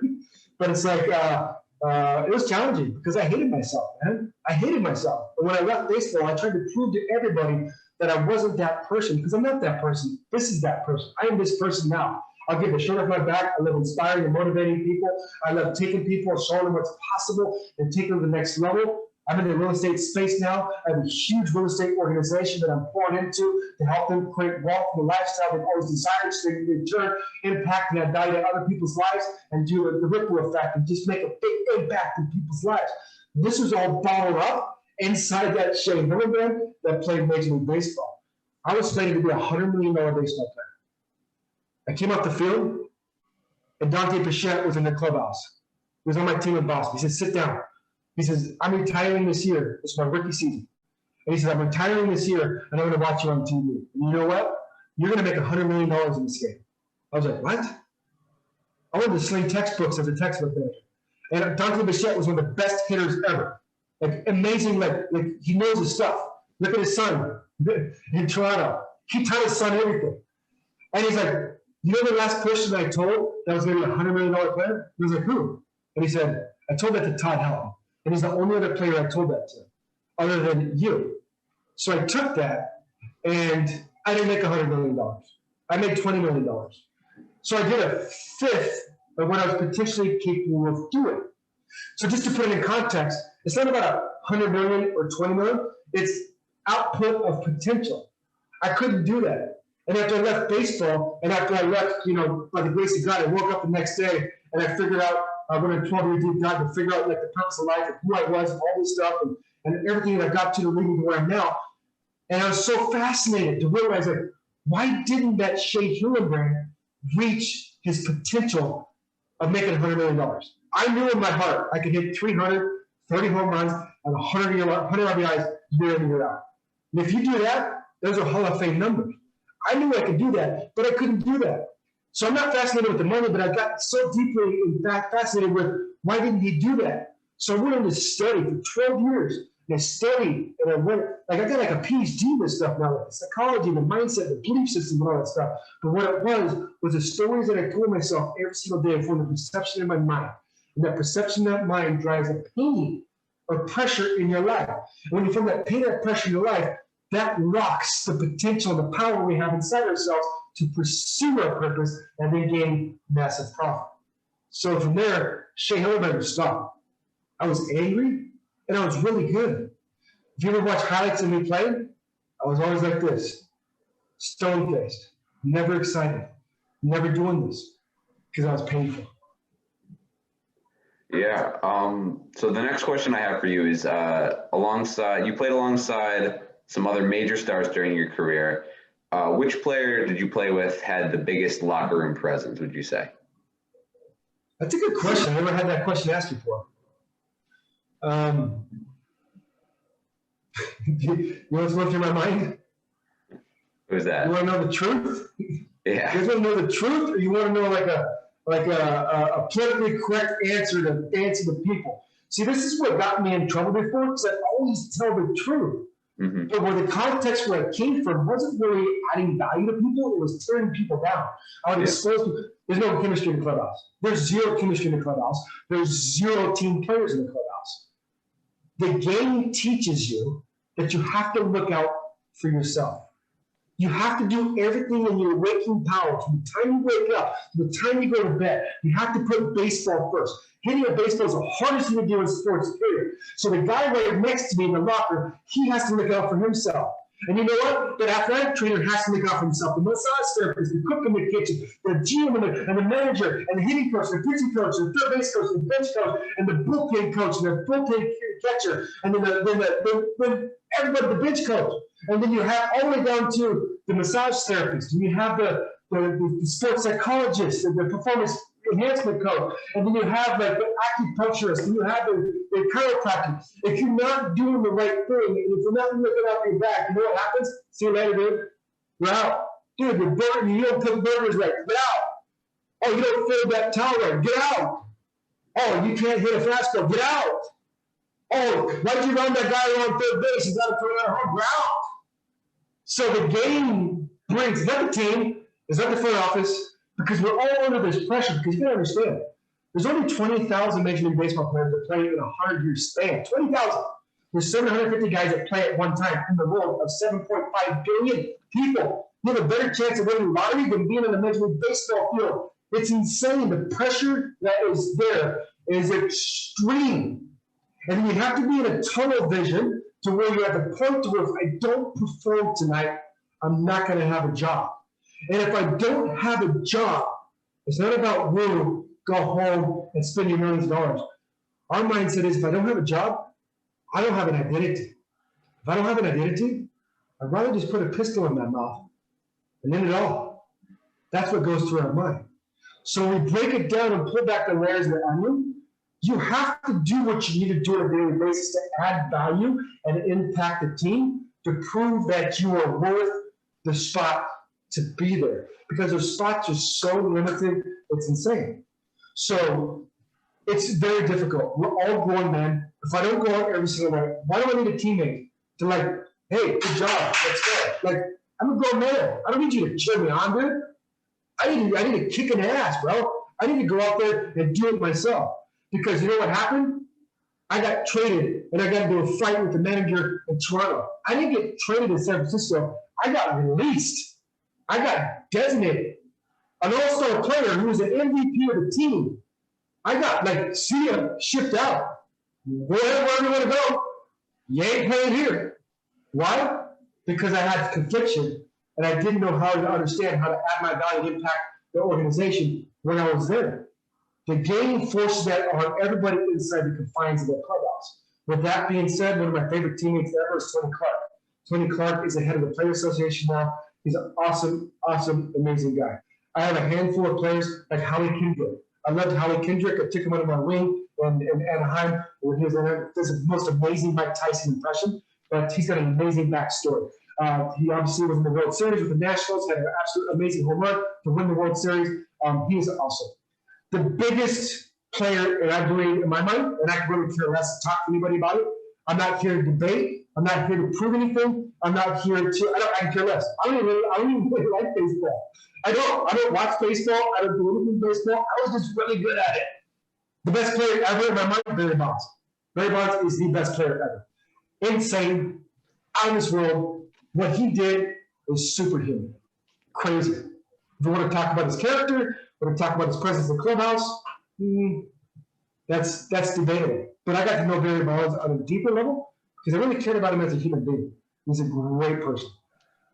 But it's like, it was challenging because I hated myself, man. I hated myself. And when I left baseball, I tried to prove to everybody that I wasn't that person because I'm not that person. This is that person. I am this person now. I'll give a shirt off my back. I love inspiring and motivating people. I love taking people, showing them what's possible, and taking them to the next level. I'm in the real estate space now. I have a huge real estate organization that I'm pouring into to help them create wealth and the lifestyle they've always desired, so they can return, impact, and add value to other people's lives and do the ripple effect and just make a big impact in people's lives. This was all bottled up inside that Shea Hillenbrand that played Major League Baseball. I was slated to be a $100 million baseball player. I came off the field, and Dante Bichette was in the clubhouse. He was on my team with Boston. He said, sit down. He says, I'm retiring this year. It's my rookie season. And he says, I'm retiring this year, and I'm going to watch you on TV. And you know what? You're going to make $100 million in this game. I was like, what? I wanted to sling textbooks as a textbook manager. And Dante Bichette was one of the best hitters ever. Like, amazing. Like he knows his stuff. Look at his son in Toronto. He taught his son everything. And he's like, you know the last person I told that was going to be a $100 million player? He was like, who? And he said, I told that to Todd Helton. And he's the only other player I told that to, other than you. So I took that, and I didn't make $100 million. I made $20 million. So I did a fifth of what I was potentially capable of doing. So just to put it in context, it's not about $100 million or $20 million. It's output of potential. I couldn't do that. And after I left baseball, and after I left, by the grace of God, I woke up the next day and I figured out, I went on a 12-year deep dive to figure out like the purpose of life and who I was and all this stuff and everything that I got to lead me to where I'm now. And I was so fascinated to realize, like, why didn't that Shea Hillenbrand reach his potential of making $100 million? I knew in my heart I could hit 330 home runs and 100 RBIs year in, year out. And if you do that, those are Hall of Fame numbers. I knew I could do that, but I couldn't do that. So I'm not fascinated with the money, but I got so deeply fascinated with why didn't he do that? So I went on to study for 12 years. And I studied, and I went, like I got like a PhD in this stuff now, like the psychology, the mindset, the belief system, and all that stuff. But what it was the stories that I told myself every single day from the perception in my mind. And that perception in that mind drives a pain or pressure in your life. And when you feel that pain or pressure in your life, that locks the potential, the power we have inside ourselves to pursue our purpose and then gain massive profit. So from there, Shea Hillenbrand stopped. I was angry and I was really good. If you ever watch highlights of me playing, I was always like this, stone-faced, never excited, never doing this because I was painful. Yeah. So the next question I have for you is you played alongside some other major stars during your career. Which player did you play with had the biggest locker room presence, would you say? That's a good question. I never had that question asked before. You want to look through my mind? Who's that? You want to know the truth? Yeah. You want to know the truth, or you want to know like a politically correct answer to answer the people? See, this is what got me in trouble before, because I always tell the truth. Mm-hmm. But where the context where it came from wasn't really adding value to people, it was tearing people down. I would expose people. There's no chemistry in the clubhouse. There's zero chemistry in the clubhouse. There's zero team players in the clubhouse. The game teaches you that you have to look out for yourself. You have to do everything in your waking power from the time you wake up to the time you go to bed. You have to put baseball first. Hitting a baseball is the hardest thing to do in sports, period. So the guy right next to me in the locker, he has to look out for himself. And you know what? The athletic trainer has to look out for himself. The massage therapist, the cook in the kitchen, the GM and the manager, and the hitting coach, the pitching coach, the third base coach, the bench coach, and the bullpen coach, and the bullpen catcher, and then everybody, the bench coach. And then you have all the way down to the massage therapist, and you have the the sports psychologist, the performance enhancement coach, and then you have like the acupuncturist, and you have the chiropractor. If you're not doing the right thing, and if you're not looking out your back, you know what happens? See you later, dude. You're out. Dude, you don't cook burgers right. Get out. Oh, you don't fold that towel right. Get out. Oh, you can't hit a fastball. Get out. Oh, why'd you run that guy on third base? He's got to throw it home. Get out. So the game brings, not the team, it's not the front office, because we're all under this pressure. Because you got to understand, there's only 20,000 Major League Baseball players that play in a 100-year span. 20,000. There's 750 guys that play at one time in the world of 7.5 billion people. You have a better chance of winning lottery than being in the Major League Baseball field. It's insane. The pressure that is there is extreme. And you have to be in a tunnel vision to where you're at the point to where if I don't perform tonight, I'm not going to have a job. And if I don't have a job, it's not about woo, go home and spend your millions of dollars. Our mindset is if I don't have a job, I don't have an identity. If I don't have an identity, I'd rather just put a pistol in my mouth and end it all. That's what goes through our mind. So we break it down and pull back the layers of the onion. You have to do what you need to do on a daily basis to add value and impact the team to prove that you are worth the spot to be there. Because those spots are so limited, it's insane. So it's very difficult. We're all grown men. If I don't go out every single night, why do I need a teammate to like, hey, good job, let's go. Like, I'm a grown man. I don't need you to cheer me on, dude. I need to kick an ass, bro. I need to go out there and do it myself. Because you know what happened? I got traded, and I got into a fight with the manager in Toronto. I didn't get traded in San Francisco. I got released. I got designated an all-star player who was an MVP of the team. I got, like, see him shipped out. Wherever you want to go, you ain't playing here. Why? Because I had confliction, and I didn't know how to understand how to add my value and impact the organization when I was there. The game forces that on everybody inside the confines of the clubhouse. With that being said, one of my favorite teammates ever is Tony Clark. Tony Clark is the head of the Player Association now. He's an awesome, awesome, amazing guy. I have a handful of players like Howie Kendrick. I loved Howie Kendrick. I took him under my wing in Anaheim when he was does the most amazing Mike Tyson impression, but he's got an amazing backstory. He obviously was in the World Series with the Nationals, had an absolute amazing home run to win the World Series. He is awesome. The biggest player, and I believe in my mind, and I can really care less to talk to anybody about it. I'm not here to debate. I'm not here to prove anything. I'm not here to. I can care less. I don't even really like baseball. I don't watch baseball. I don't do anything baseball. I was just really good at it. The best player ever in my mind, Barry Bonds. Barry Bonds is the best player ever. Insane, out of this world. What he did is superhuman, crazy. If you want to talk about his character, want to talk about his presence in the clubhouse, that's debatable. But I got to know Barry Bonds on a deeper level because I really cared about him as a human being. He's a great person.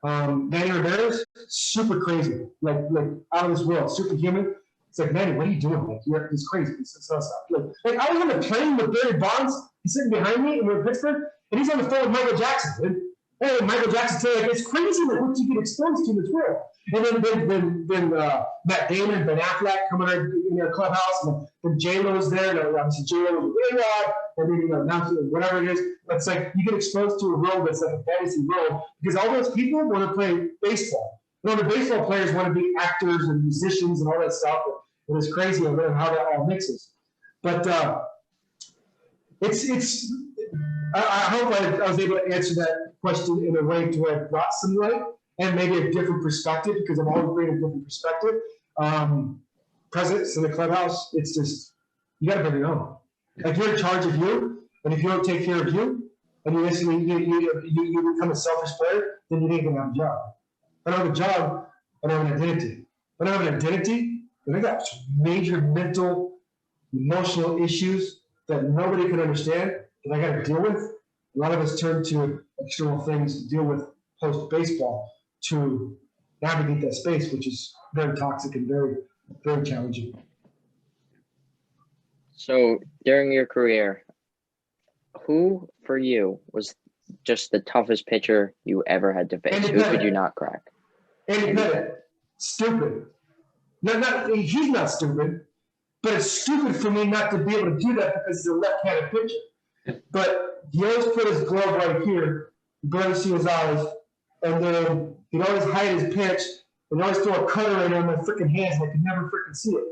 Manny Ramirez, super crazy, like out of this world, superhuman. It's like, Manny, what are you doing? Like, he's crazy. It's not stuff. Like I was on the plane with Barry Bonds. He's sitting behind me, and we're in Pittsburgh, and he's on the phone with Michael Jackson. And, hey, Michael Jackson said, like, it's crazy what you get exposed to in this world. And then Matt Damon, Ben Affleck coming in their clubhouse, and then J-Lo's there, and obviously J-Lo was a A-Rod, and then now whatever it is. But it's like you get exposed to a world that's like a fantasy world because all those people want to play baseball. You know, the baseball players want to be actors and musicians and all that stuff. And it's crazy how that all mixes. But I hope I was able to answer that question in a way to where I brought some light and maybe a different perspective because I'm always bringing a different perspective. Presence in the clubhouse, it's just, you got to bring your own. Like you're in charge of you, and if you don't take care of you, and you become a selfish player, then you ain't going to have a job. I don't have a job, I don't have an identity. I don't have an identity, then I got major mental, emotional issues that nobody can understand that I got to deal with. A lot of us turn to external things to deal with post-baseball to navigate that space, which is very toxic and very, very challenging. So during your career, who for you was just the toughest pitcher you ever had to face? Who could you not crack? Andy Pettit. Stupid. He's not stupid, but it's stupid for me not to be able to do that because he's a left-handed pitcher. But he always put his glove right here, you barely see his eyes, and then he'd always hide his pitch, and always throw a cutter right on my freaking hands, and I could never freaking see it.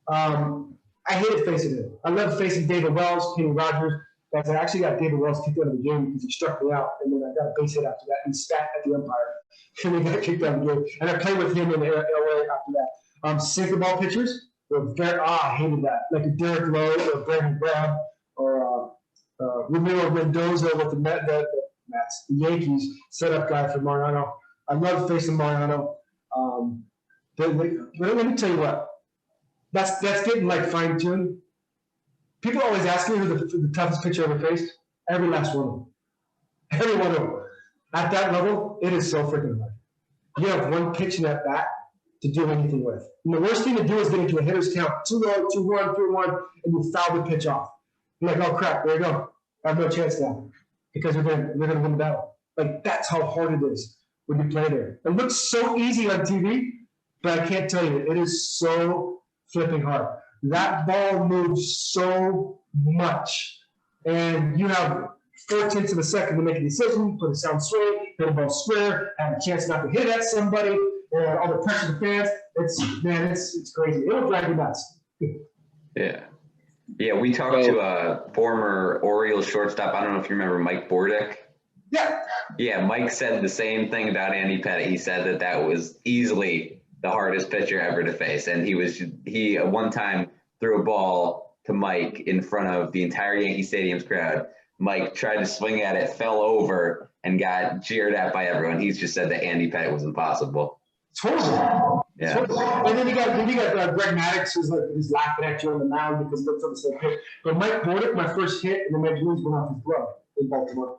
I hated facing him. I loved facing David Wells, Kenny Rogers. Guys, I actually got David Wells kicked out of the game because he struck me out, and then I got a base hit after that, and he spat at the umpire, and he got kicked out of the game. And I played with him in LA after that. Sinker ball pitchers were very, I hated that. Like a Derek Lowe or Brandon Brown or Ramiro Mendoza with the Yankees setup guy for Mariano. I love facing Mariano. Let me tell you what. That's getting like fine-tuned. People always ask me who the toughest pitcher I ever faced. Every last one of them. Every one of them. At that level, it is so freaking hard. You have one pitch in that bat to do anything with. And the worst thing to do is get into a hitter's count. 2-0, 2-1, 3-1, and you foul the pitch off. You're like, oh crap, there you go. I have no chance now. Because we're gonna win the battle. Like, that's how hard it is when you play there. It looks so easy on TV, but I can't tell you, it is so flipping hard. That ball moves so much. And you have 4/10 of a second to make a decision, put a sound swing, hit a ball square, have a chance not to hit at somebody, or all the pressure of the fans. It's crazy. It'll drive you nuts. Yeah. Yeah, we talked to a former Orioles shortstop. I don't know if you remember Mike Bordick. Yeah. Yeah, Mike said the same thing about Andy Pettitte. He said that was easily the hardest pitcher ever to face. And he one time threw a ball to Mike in front of the entire Yankee Stadium's crowd. Mike tried to swing at it, fell over, and got jeered at by everyone. He's just said that Andy Pettitte was impossible. Totally. Yeah. Totally. And then you got Greg Maddux, who's laughing at you on the mound because it's on the same pitch. But Mike Bordick, my first hit in the Major Leagues went off his glove in Baltimore.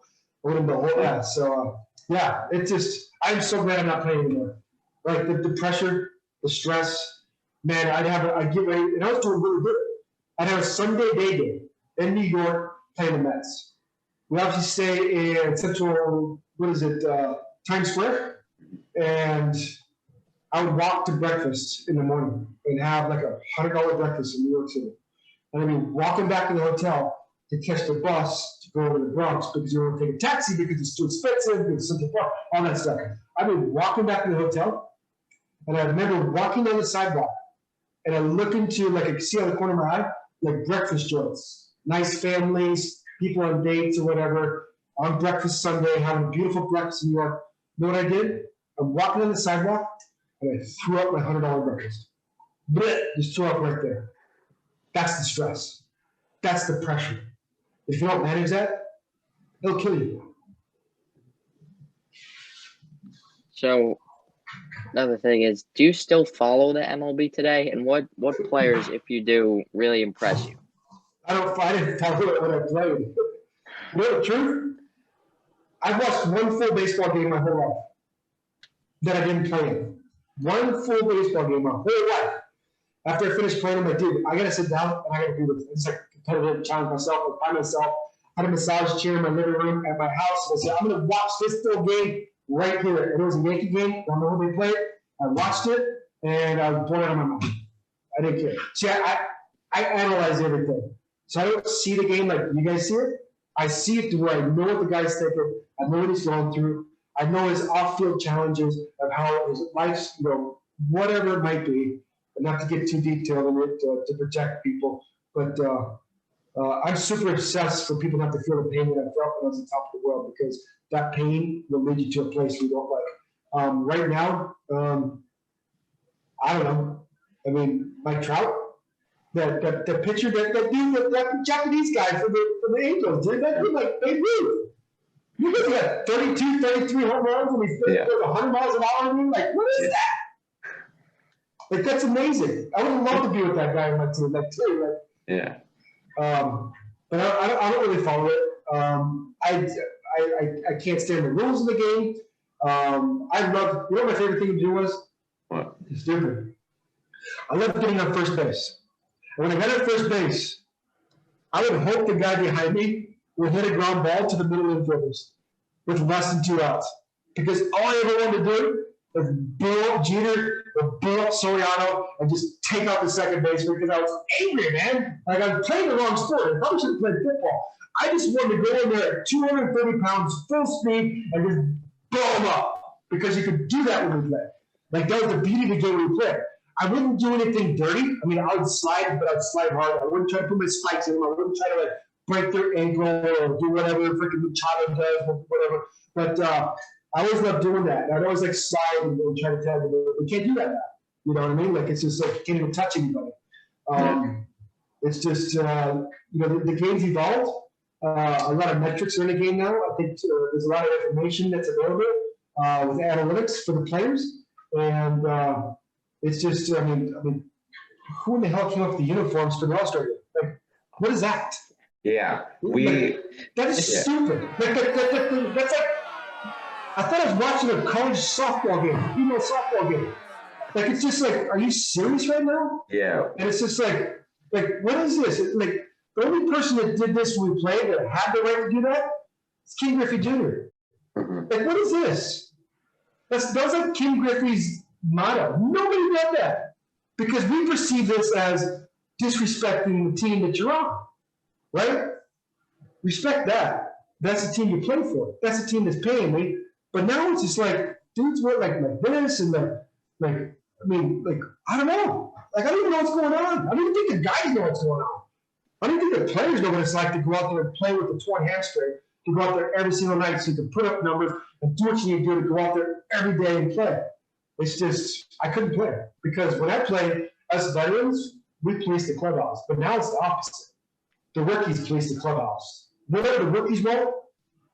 It's just, I'm so glad I'm not playing anymore. Like the pressure, the stress, man, I'd get ready, and I was doing really good. I'd have a Sunday day game in New York playing the Mets. We obviously stay in Central, Times Square, and I would walk to breakfast in the morning and have like $100 breakfast in New York City. And I'd be walking back to the hotel to catch the bus to go over to the Bronx because you don't want to take a taxi because it's too expensive, because Central Park, all that stuff. I'd be walking back to the hotel, and I remember walking down the sidewalk, and I look into, like, I could see out the corner of my eye, like breakfast joints, nice families, people on dates or whatever, on breakfast Sunday, having a beautiful breakfast in New York. You know what I did? I'm walking on the sidewalk, and I threw up my $100 breakfast. Blech, just threw up right there. That's the stress. That's the pressure. If you don't manage that, it'll kill you. So another thing is, do you still follow the MLB today? And what players, if you do, really impress you? I didn't follow it when I played. You know the truth? I've watched one full baseball game my whole life that I didn't play in. One full baseball game my whole life. After I finished playing, I'm like, dude, I got to sit down and I got to do this. It's like competitive challenge myself, by myself. I had a massage chair in my living room at my house. And I said, I'm going to watch this full game right here. And it was a Yankee game. I don't know who they played. I watched it, and I was blown out of my mind. I didn't care. See, I analyze everything. So I don't see the game like you guys see it. I see it to where I know what the guy's thinking. I know what he's going through. I know his off-field challenges of how his life's, whatever it might be. And not to get too detailed in it to protect people. But I'm super obsessed for people not to feel the pain that I felt when I was on top of the world, because that pain will lead you to a place you don't like. Right now, I don't know. I mean, Mike Trout, the pitcher, that Japanese guy for the Angels, did that like Babe Ruth. You guys got 32, 33 home runs and he's 100 miles an hour. And like, what is that? Like, that's amazing. I would love to be with that guy on my team. Like, too. Yeah. But I don't really follow it. I can't stand the rules of the game. I love, what my favorite thing to do was? What? It's different. I love getting on first base. And when I got on first base, I would hope the guy behind me would hit a ground ball to the middle infielders with less than 2 outs. Because all I ever wanted to do is blow up Jeter or blow up Soriano and just take out the second baseman because I was angry, man. Like I was playing the wrong sport. I probably should have played football. I just wanted to go in there at 230 pounds, full speed, and just blow them up because you could do that when we play. Like that was the beauty of the game we played. I wouldn't do anything dirty. I mean, I would slide, but I'd slide hard. I wouldn't try to put my spikes in them. I wouldn't try to like break their ankle or do whatever freaking Machado does, whatever. But I always loved doing that. I'd always like slide and try to tell them, we can't do that now. You know what I mean? Like it's just like you can't even touch anybody. It's just the game's evolved. A lot of metrics are in the game now. I think there's a lot of information that's available with analytics for the players, and it's just I mean, who in the hell came up with the uniforms for the AllStar Game? Like, what is that? Yeah, that is stupid. That's like I thought I was watching a college softball game, female softball game. Like it's just like, are you serious right now? Yeah. And it's just like what is this? Like the only person that did this when we played that had the right to do that is King Griffey Jr. Like what is this? That was like King Griffey's motto. Nobody did that because we perceive this as disrespecting the team that you're on, right? Respect that. That's the team you play for. That's the team that's paying me. But now it's just like dudes wear like this and I don't know. Like I don't even know what's going on. I don't even think the guys know what's going on. I don't think the players know what it's like to go out there and play with a torn hamstring, to go out there every single night so you can put up numbers and do what you need to do to go out there every day and play. It's just, I couldn't play because when I played, us veterans, we police the clubhouse. But now it's the opposite. The rookies police the clubhouse. Whatever the rookies want,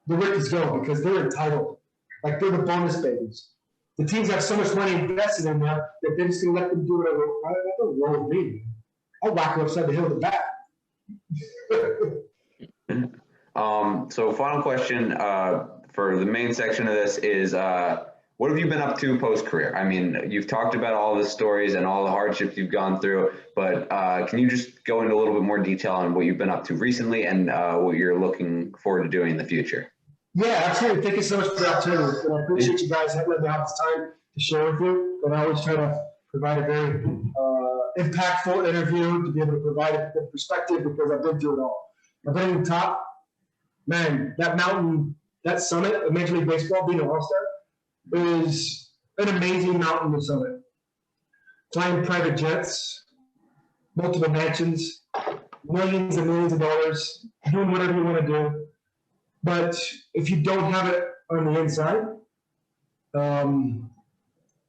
the rookies go because they're entitled. Like they're the bonus babies. The teams have so much money invested in them that they're just going to let them do whatever. I don't know with me. I'll whack them upside the hill with the bat. So final question for the main section of this is what have you been up to post-career? I mean, you've talked about all the stories and all the hardships you've gone through, but can you just go into a little bit more detail on what you've been up to recently and what you're looking forward to doing in the future? Yeah, absolutely. Thank you so much for the opportunity. And I appreciate you guys letting me have this time to share with you. But I always try to provide a very impactful interview to be able to provide a good perspective because I've been through it all. I've been on top. Man, that mountain, that summit of Major League Baseball being an All-Star is an amazing mountain to summit. Flying private jets, multiple mansions, millions and millions of dollars, doing whatever you want to do. But if you don't have it on the inside,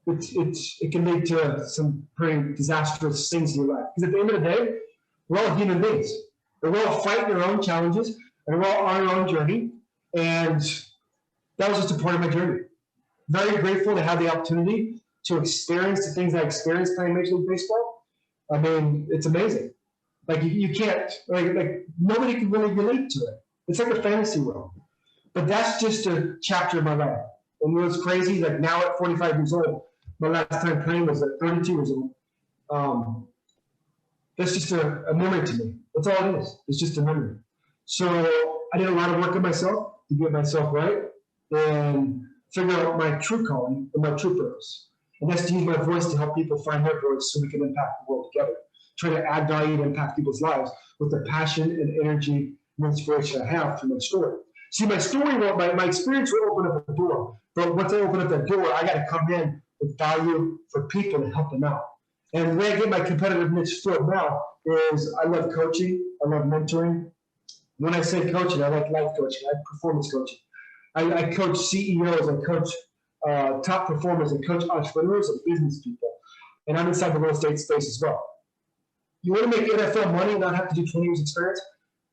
it can lead to some pretty disastrous things in your life. Because at the end of the day, we're all human beings. We're all fighting our own challenges, and we're all on our own journey. And that was just a part of my journey. Very grateful to have the opportunity to experience the things I experienced playing Major League Baseball. I mean, it's amazing. Like you can't, like nobody can really relate to it. It's like a fantasy world. But that's just a chapter of my life. And it was crazy, like now at 45 years old, my last time playing was at 32 years old. That's just a memory to me. That's all it is. It's just a memory. So I did a lot of work on myself to get myself right and figure out my true calling and my true purpose. And that's to use my voice to help people find their voice so we can impact the world together. Try to add value and impact people's lives with the passion and energy and inspiration I have through my story. See, my story, my experience will open up a door. But once I open up that door, I got to come in with value for people to help them out. And the way I get my competitive niche filled now is I love coaching. I love mentoring. When I say coaching, I like life coaching. I like performance coaching. I coach CEOs. I coach top performers. I coach entrepreneurs and business people. And I'm inside the real estate space as well. You want to make NFL money and not have to do 20 years experience?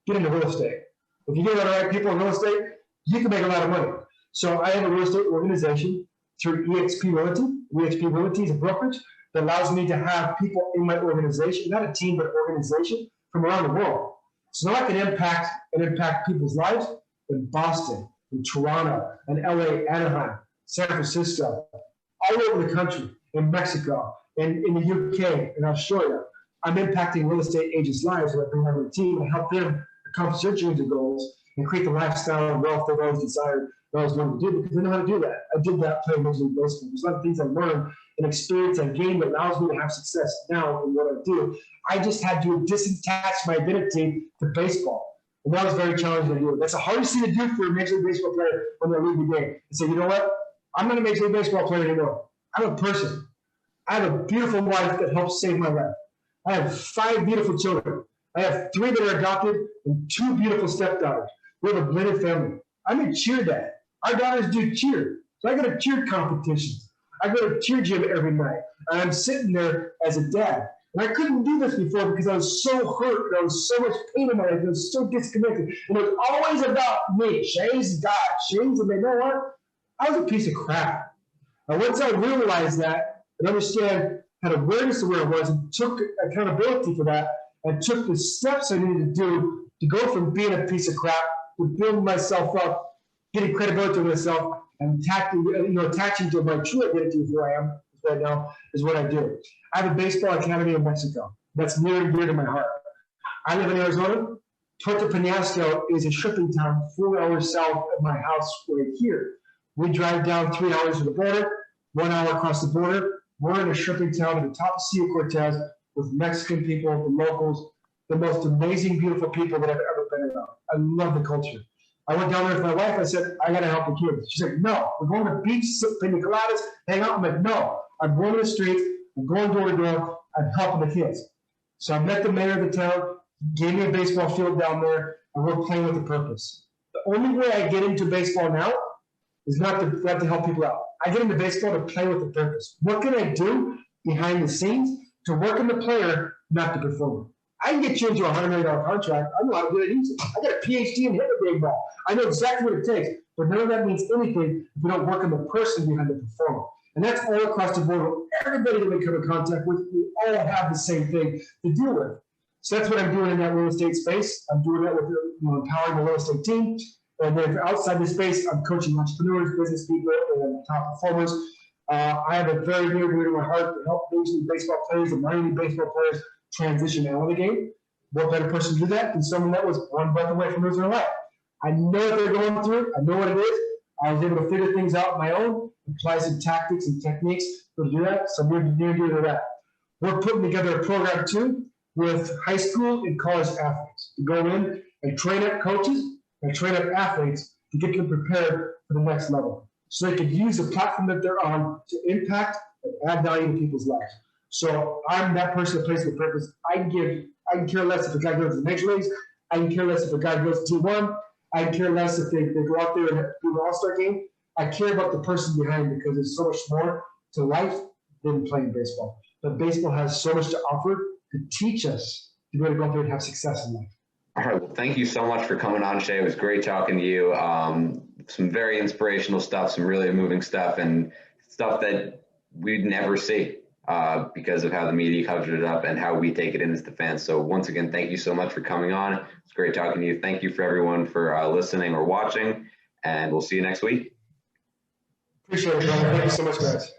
Get into real estate. If you get the right people in real estate, you can make a lot of money. So I have a real estate organization through eXp Realty. eXp Realty is a brokerage that allows me to have people in my organization, not a team, but an organization from around the world. So now I can impact people's lives in Boston, in Toronto, in LA, Anaheim, San Francisco, all over the country, in Mexico, and in the UK, in Australia. I'm impacting real estate agents' lives when I bring them on the team and help them accomplish their dreams and goals and create the lifestyle and wealth that I always desired, that I always wanted to do, because I know how to do that. I did that playing Major League Baseball. There's a lot of things I learned and experience I gained that allows me to have success now in what I do. I just had to disattach my identity to baseball. And that was very challenging to do. That's the hardest thing to do for a Major League Baseball player when they leave the game. And say, you know what? I'm not a Major League Baseball player anymore. I'm a person. I have a beautiful wife that helps save my life. I have 5 beautiful children. I have 3 that are adopted and 2 beautiful stepdaughters. We have a blended family. I'm a cheer dad. Our daughters do cheer. So I go to cheer competitions. I go to cheer gym every night. And I'm sitting there as a dad. And I couldn't do this before because I was so hurt. And I was so much pain in my life. I was so disconnected. And it was always about me. Shea's God. Shea's, and they know what? I was a piece of crap. And once I realized that and understand, had awareness of where I was, and took accountability for that, and took the steps I needed to do to go from being a piece of crap to building myself up, getting credibility to myself, and attaching to my true identity of who I am right now is what I do. I have a baseball academy in Mexico. That's near and dear to my heart. I live in Arizona. Puerto Penasco is a shipping town 4 hours south of my house right here. We drive down 3 hours to the border, 1 hour across the border. We're in a shipping town at the top of Sea Cortez with Mexican people, the locals, the most amazing, beautiful people that I've ever been around. I love the culture. I went down there with my wife. I said, I got to help the kids. She's like, no, we're going to the beach, pina coladas, hang out. I'm like, no, I'm going to the streets. I'm going door to door. I'm helping the kids. So I met the mayor of the town, gave me a baseball field down there, and we're playing with a purpose. The only way I get into baseball now is not to help people out. I get into baseball to play with a purpose. What can I do behind the scenes to work on the player, not the performer? I can get you into a $100 million contract. I know how to do it. I got a PhD in hitting a big ball. I know exactly what it takes, but none of that means anything if we don't work on the person behind the performer. And that's all across the board. Everybody that we come in contact with, we all have the same thing to deal with. So that's what I'm doing in that real estate space. I'm doing that with empowering the real estate team. And then outside the space, I'm coaching entrepreneurs, business people, and top performers. I have a very dear to my heart to help Major League Baseball players and minor league baseball players transition out of the game. What better person to do that than someone that was one breath away from losing their life? I know what they're going through. I know what it is. I was able to figure things out on my own, apply some tactics and techniques to do that. So I'm near to that. We're putting together a program too with high school and college athletes to go in and train up coaches and train up athletes to get them prepared for the next level. So they could use the platform that they're on to impact and add value to people's lives. So I'm that person that plays with purpose. I can care less if a guy goes to the major leagues. I can care less if a guy goes to T1. I can care less if they go out there and do the AllStar game. I care about the person behind because there's so much more to life than playing baseball. But baseball has so much to offer to teach us to be able to go out there and have success in life. All right. Well, thank you so much for coming on, Shea. It was great talking to you. Some very inspirational stuff, some really moving stuff, and stuff that we'd never see because of how the media covers it up and how we take it in as the fans. So once again, thank you so much for coming on. It's great talking to you. Thank you for everyone for listening or watching, and we'll see you next week. Appreciate it, brother. Thank you so much, guys.